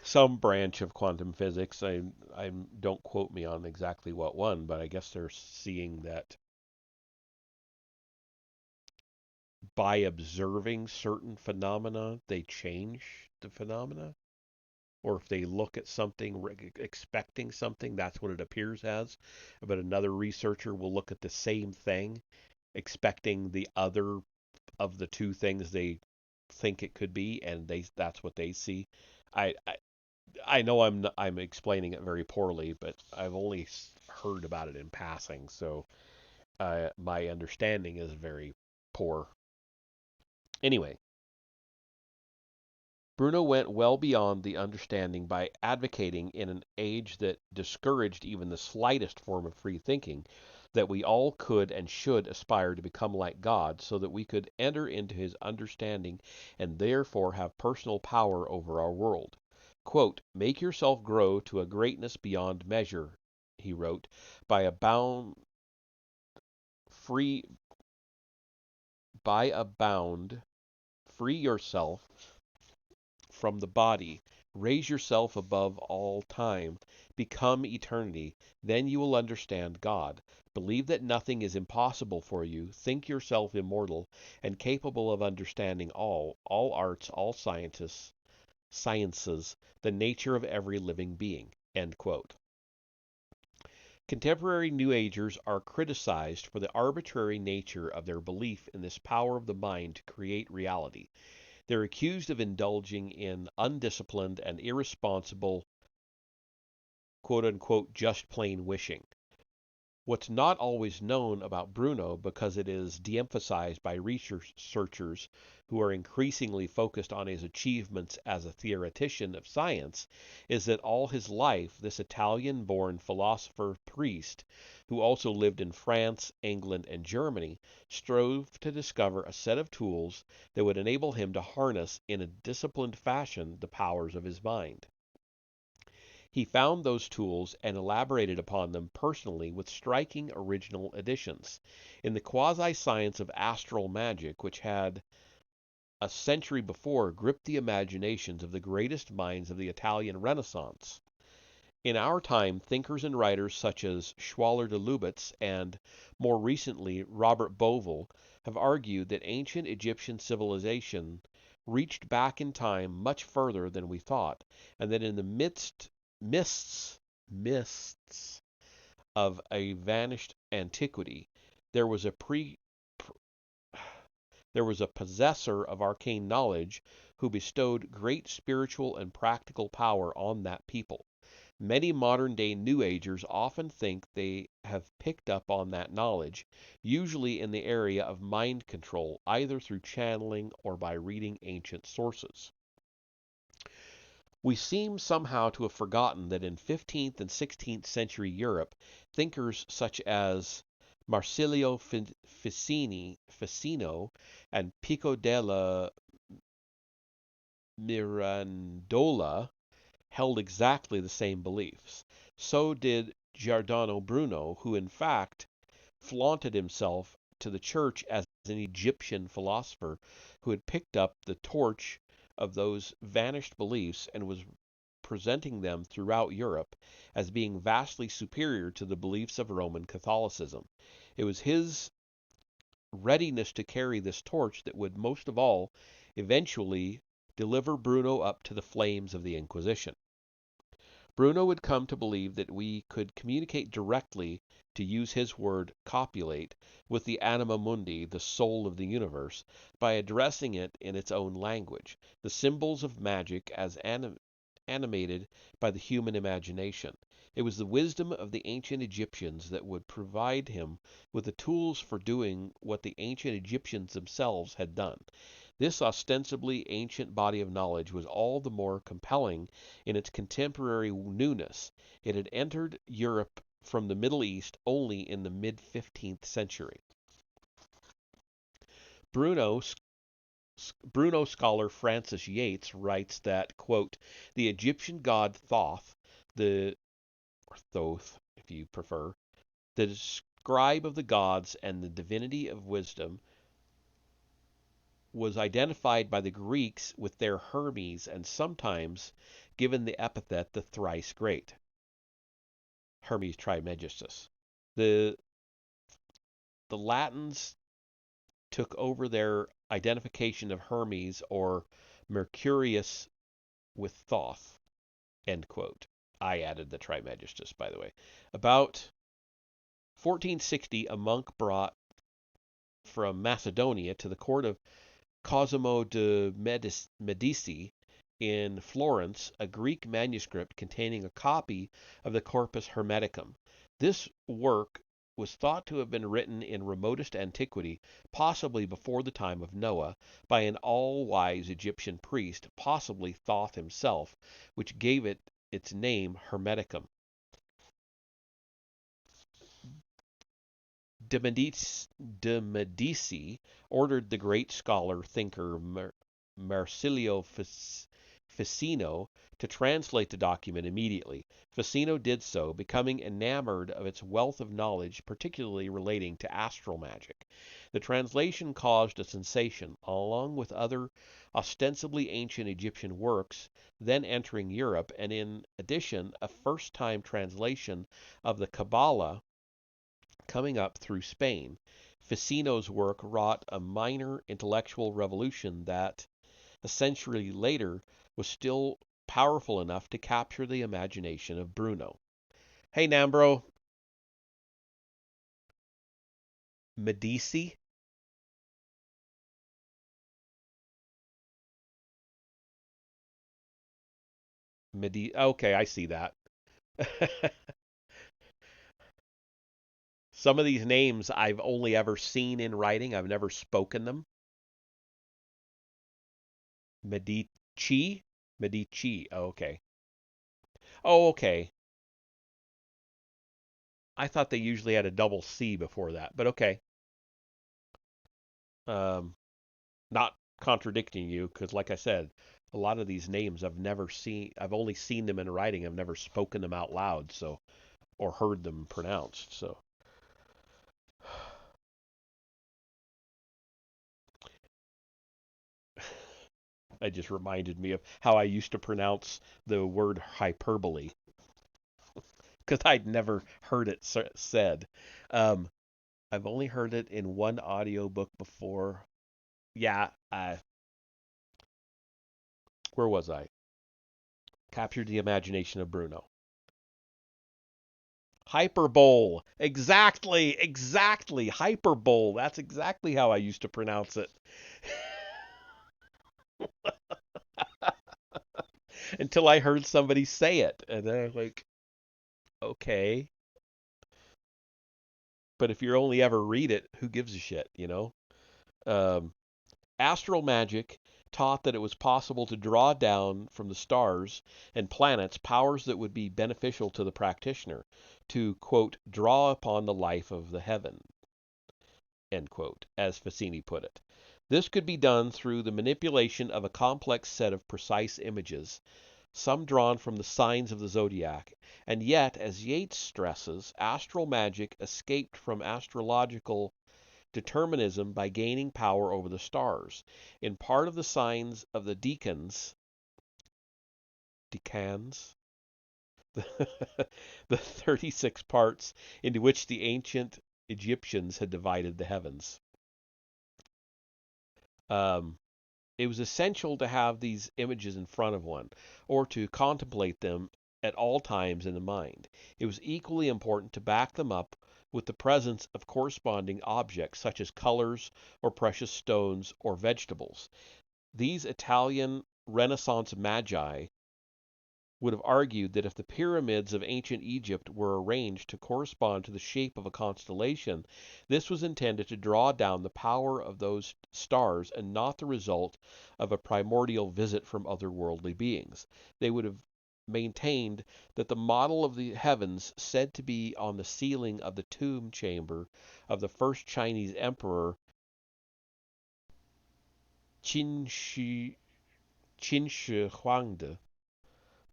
Some branch of quantum physics. I don't quote me on exactly what one, but I guess they're seeing that by observing certain phenomena, they change the phenomena. Or if they look at something expecting something, that's what it appears as. But another researcher will look at the same thing, expecting the other of the two things they think it could be, and that's what they see. I, I I know I'm explaining it very poorly, but I've only heard about it in passing, so my understanding is very poor. Anyway, Bruno went well beyond the understanding by advocating in an age that discouraged even the slightest form of free thinking that we all could and should aspire to become like God so that we could enter into his understanding and therefore have personal power over our world. Quote, make yourself grow to a greatness beyond measure, he wrote, by a bound free by a bound, free yourself from the body. Raise yourself above all time. Become eternity. Then you will understand God. Believe that nothing is impossible for you. Think yourself immortal and capable of understanding all arts, all sciences, the nature of every living being. End quote. Contemporary New Agers are criticized for the arbitrary nature of their belief in this power of the mind to create reality. They're accused of indulging in undisciplined and irresponsible, quote unquote, just plain wishing. What's not always known about Bruno, because it is de emphasized by researchers who are increasingly focused on his achievements as a theoretician of science, is that all his life, this Italian born philosopher priest, who also lived in France, England, and Germany, strove to discover a set of tools that would enable him to harness in a disciplined fashion the powers of his mind. He found those tools and elaborated upon them personally with striking original additions. In the quasi science of astral magic, which had a century before gripped the imaginations of the greatest minds of the Italian Renaissance. In our time, thinkers and writers such as Schwaller de Lubitz and, more recently, Robert Bovell have argued that ancient Egyptian civilization reached back in time much further than we thought, and that in the mists mists of a vanished antiquity, there was a there was a possessor of arcane knowledge who bestowed great spiritual and practical power on that people. Many modern day New Agers often think they have picked up on that knowledge, usually in the area of mind control, either through channeling or by reading ancient sources. We seem somehow to have forgotten that in 15th and 16th century Europe, thinkers such as Marsilio Ficino and Pico della Mirandola held exactly the same beliefs. So did Giordano Bruno, who in fact flaunted himself to the church as an Egyptian philosopher who had picked up the torch of those vanished beliefs and was presenting them throughout Europe as being vastly superior to the beliefs of Roman Catholicism. It was his readiness to carry this torch that would most of all eventually deliver Bruno up to the flames of the Inquisition. Bruno would come to believe that we could communicate directly, to use his word, copulate, with the anima mundi, the soul of the universe, by addressing it in its own language, the symbols of magic as animated by the human imagination. It was the wisdom of the ancient Egyptians that would provide him with the tools for doing what the ancient Egyptians themselves had done. This ostensibly ancient body of knowledge was all the more compelling in its contemporary newness. It had entered Europe from the Middle East only in the mid-15th century. Bruno Bruno scholar Francis Yates writes that, quote, the Egyptian god Thoth, or Thoth, if you prefer, the scribe of the gods and the divinity of wisdom, was identified by the Greeks with their Hermes and sometimes given the epithet the thrice great, Hermes Trismegistus. The the Latins took over their identification of Hermes or Mercurius with Thoth. End quote. I added the Trismegistus, by the way. About 1460, a monk brought from Macedonia to the court of Cosimo de' Medici in Florence a Greek manuscript containing a copy of the Corpus Hermeticum. This work was thought to have been written in remotest antiquity, possibly before the time of Noah, by an all-wise Egyptian priest, possibly Thoth himself, which gave it its name Hermeticum. De Medici ordered the great scholar thinker Marsilio Ficino to translate the document immediately. Ficino did so, becoming enamored of its wealth of knowledge, particularly relating to astral magic. The translation caused a sensation, along with other ostensibly ancient Egyptian works then entering Europe, and in addition, a first-time translation of the Kabbalah coming up through Spain. Ficino's work wrought a minor intellectual revolution that, a century later, was still powerful enough to capture the imagination of Bruno. Hey, Nambro. Medici? Okay, I see that. Some of these names I've only ever seen in writing. I've never spoken them. Medici? Medici. Oh, okay. Oh, okay. I thought they usually had a double C before that, but okay. Um, Not contradicting you, because like I said, a lot of these names I've never seen. I've only seen them in writing. I've never spoken them out loud, so or heard them pronounced. So it just reminded me of how I used to pronounce the word hyperbole because I'd never heard it said. Um, I've only heard it in one audiobook before. Yeah, where was I? Captured the imagination of Bruno. Hyperbole. Exactly, exactly. Hyperbole. That's exactly how I used to pronounce it. Until I heard somebody say it. And then I was like, okay. But if you only ever read it, who gives a shit, you know? Um, Astral magic taught that it was possible to draw down from the stars and planets powers that would be beneficial to the practitioner, to, quote, draw upon the life of the heaven, end quote, as Fassini put it. This could be done through the manipulation of a complex set of precise images, some drawn from the signs of the zodiac, and yet, as Yeats stresses, astral magic escaped from astrological determinism by gaining power over the stars. In part of the signs of the decans, the 36 parts into which the ancient Egyptians had divided the heavens. Um, it was essential to have these images in front of one, or to contemplate them at all times in the mind. It was equally important to back them up with the presence of corresponding objects such as colors or precious stones or vegetables. These Italian Renaissance magi would have argued that if the pyramids of ancient Egypt were arranged to correspond to the shape of a constellation, this was intended to draw down the power of those stars and not the result of a primordial visit from otherworldly beings. They would have maintained that the model of the heavens said to be on the ceiling of the tomb chamber of the first Chinese emperor Qin Shi Huangdi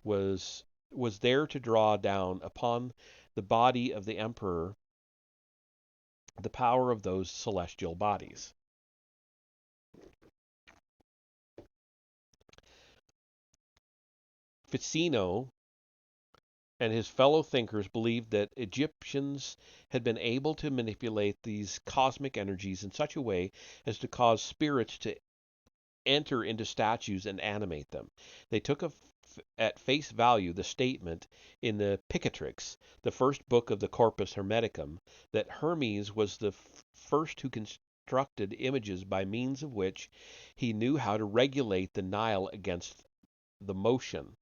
was was there to draw down upon the body of the emperor the power of those celestial bodies. Ficino and his fellow thinkers believed that Egyptians had been able to manipulate these cosmic energies in such a way as to cause spirits to enter into statues and animate them. They took at face value the statement in the Picatrix, the first book of the Corpus Hermeticum, that Hermes was the first who constructed images by means of which he knew how to regulate the Nile against the motion.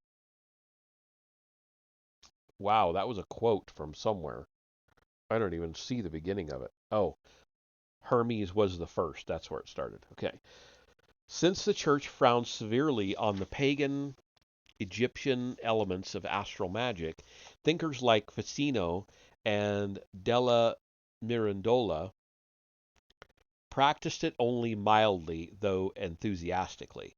Wow, that was a quote from somewhere. I don't even see the beginning of it. Oh, Hermes was the first. That's where it started. Okay. Since the church frowned severely on the pagan Egyptian elements of astral magic, thinkers like Ficino and della Mirandola practiced it only mildly, though enthusiastically.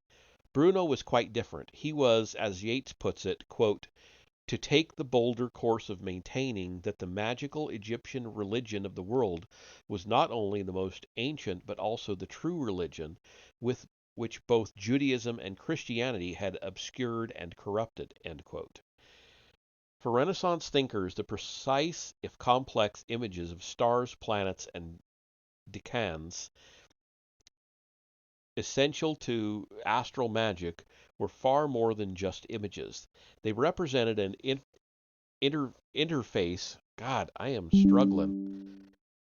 Bruno was quite different. He was, as Yeats puts it, quote, to take the bolder course of maintaining that the magical Egyptian religion of the world was not only the most ancient but also the true religion with which both Judaism and Christianity had obscured and corrupted. End quote. For Renaissance thinkers, the precise, if complex, images of stars, planets, and decans essential to astral magic were far more than just images. They represented an interface. God, I am struggling.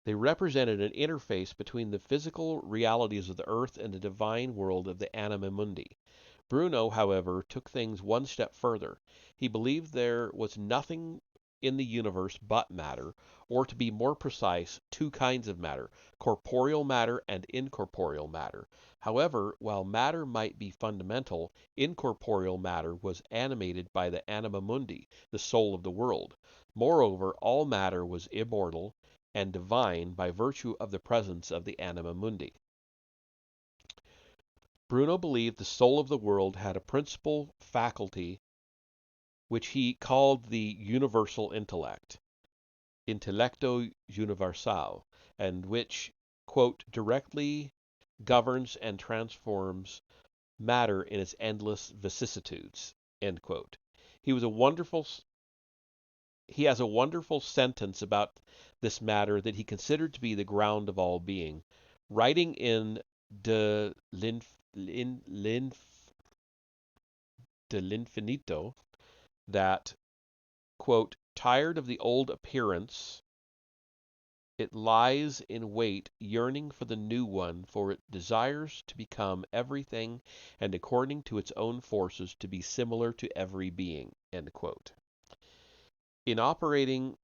They represented an interface between the physical realities of the earth and the divine world of the anima mundi. Bruno, however, took things one step further. He believed there was nothing in the universe but matter, or to be more precise, two kinds of matter, corporeal matter and incorporeal matter. However, while matter might be fundamental, incorporeal matter was animated by the anima mundi, the soul of the world. Moreover, all matter was immortal and divine by virtue of the presence of the anima mundi. Bruno believed the soul of the world had a principal faculty which he called the universal intellect, intellecto universal, and which, quote, directly governs and transforms matter in its endless vicissitudes, end quote. He was a wonderful he has a wonderful sentence about this matter that he considered to be the ground of all being, writing in De l'Infinito that, quote, tired of the old appearance, it lies in wait, yearning for the new one, for it desires to become everything and according to its own forces to be similar to every being, end quote. In operating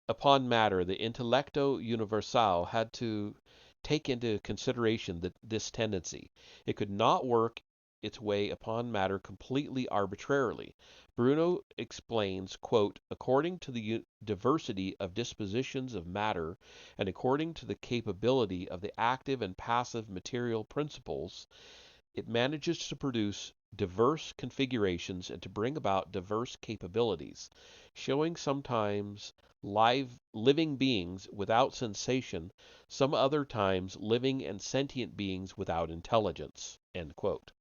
upon matter, the intellecto universal had to take into consideration this tendency. It could not work its way upon matter completely arbitrarily. Bruno explains, quote, according to the diversity of dispositions of matter and according to the capability of the active and passive material principles, it manages to produce diverse configurations and to bring about diverse capabilities, showing sometimes living beings without sensation, some other times living and sentient beings without intelligence. End quote.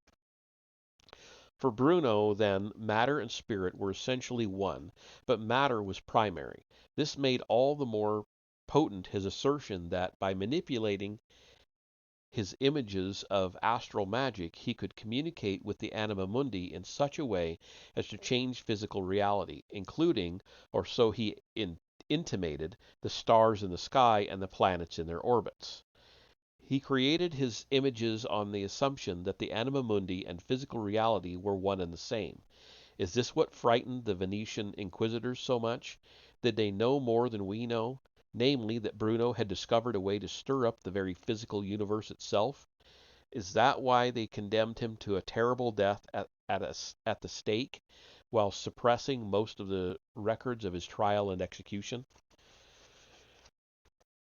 For Bruno, then, matter and spirit were essentially one, but matter was primary. This made all the more potent his assertion that by manipulating his images of astral magic, he could communicate with the anima mundi in such a way as to change physical reality, including, or so he intimated, the stars in the sky and the planets in their orbits. He created his images on the assumption that the anima mundi and physical reality were one and the same. Is this what frightened the Venetian inquisitors so much? Did they know more than we know? Namely, that Bruno had discovered a way to stir up the very physical universe itself? Is that why they condemned him to a terrible death at the stake, while suppressing most of the records of his trial and execution?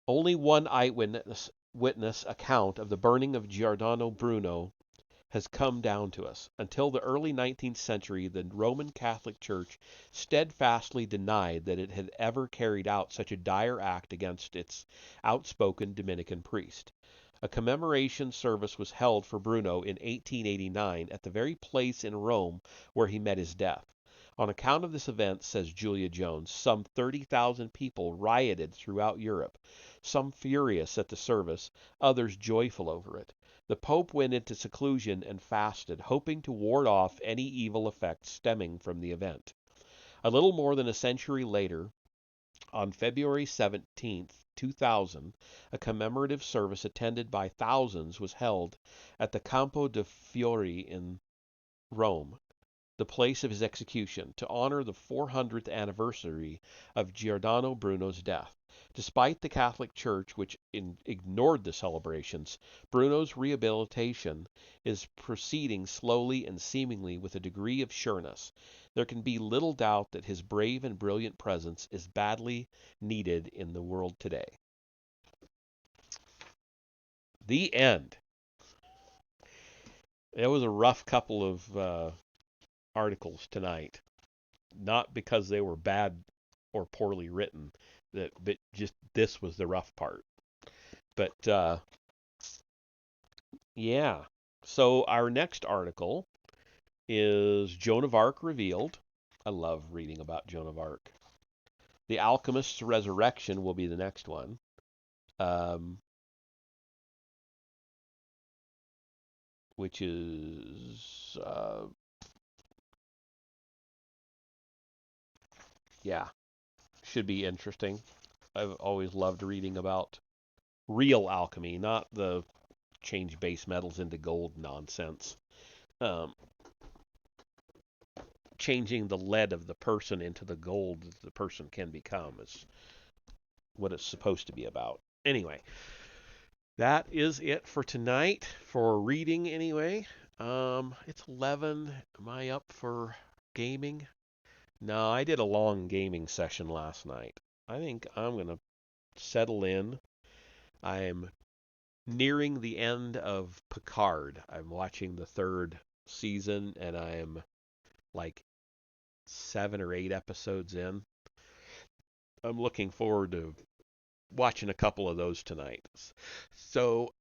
Only one eyewitness account of the burning of Giordano Bruno has come down to us. Until the early 19th century, the Roman Catholic Church steadfastly denied that it had ever carried out such a dire act against its outspoken Dominican priest. A commemoration service was held for Bruno in 1889 at the very place in Rome where he met his death. On account of this event, says Julia Jones, some 30,000 people rioted throughout Europe, some furious at the service, others joyful over it. The Pope went into seclusion and fasted, hoping to ward off any evil effects stemming from the event. A little more than a century later, on February 17th, 2000, a commemorative service attended by thousands was held at the Campo de' Fiori in Rome, the place of his execution, to honor the 400th anniversary of Giordano Bruno's death. Despite the Catholic Church, which ignored the celebrations, Bruno's rehabilitation is proceeding slowly and seemingly with a degree of sureness. There can be little doubt that his brave and brilliant presence is badly needed in the world today. The end. It was a rough couple of articles tonight. Not because they were bad or poorly written, but just this was the rough part. But yeah. So our next article is Joan of Arc revealed. I love reading about Joan of Arc. The Alchemist's Resurrection will be the next one. Um, which is yeah, should be interesting. I've always loved reading about real alchemy, not the change base metals into gold nonsense. Um, changing the lead of the person into the gold that the person can become is what it's supposed to be about. Anyway, that is it for tonight for reading anyway. It's 11. Am I up for gaming? No, I did a long gaming session last night. I think I'm going to settle in. I'm nearing the end of Picard. I'm watching the third season and I'm like 7 or 8 episodes in. I'm looking forward to watching a couple of those tonight. So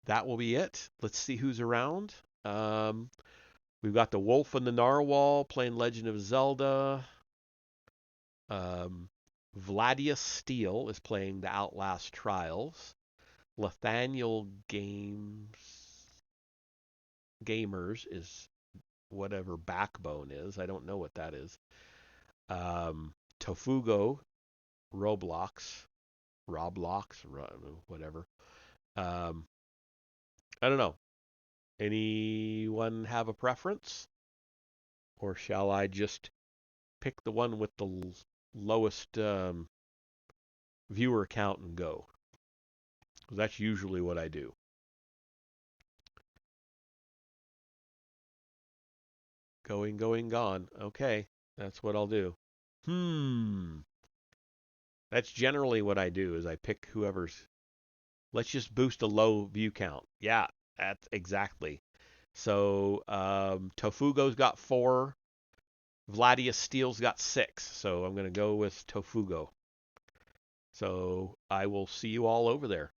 that will be it. Let's see who's around. Um, we've got the Wolf and the Narwhal playing Legend of Zelda. Um, Vladius Steele is playing the Outlast Trials. Nathaniel Gamers is whatever Backbone is. I don't know what that is. Tofugo Roblox, whatever. Um, I don't know. Anyone have a preference? Or shall I just pick the one with the lowest viewer count and go? 'Cause that's usually what I do. Going, going, gone. Okay, that's what I'll do. That's generally what I do is I pick whoever's. Let's just boost a low view count. Yeah, that's exactly. So Tofugo's got 4. Vladius Steel's got 6. So I'm going to go with Tofugo. So I will see you all over there.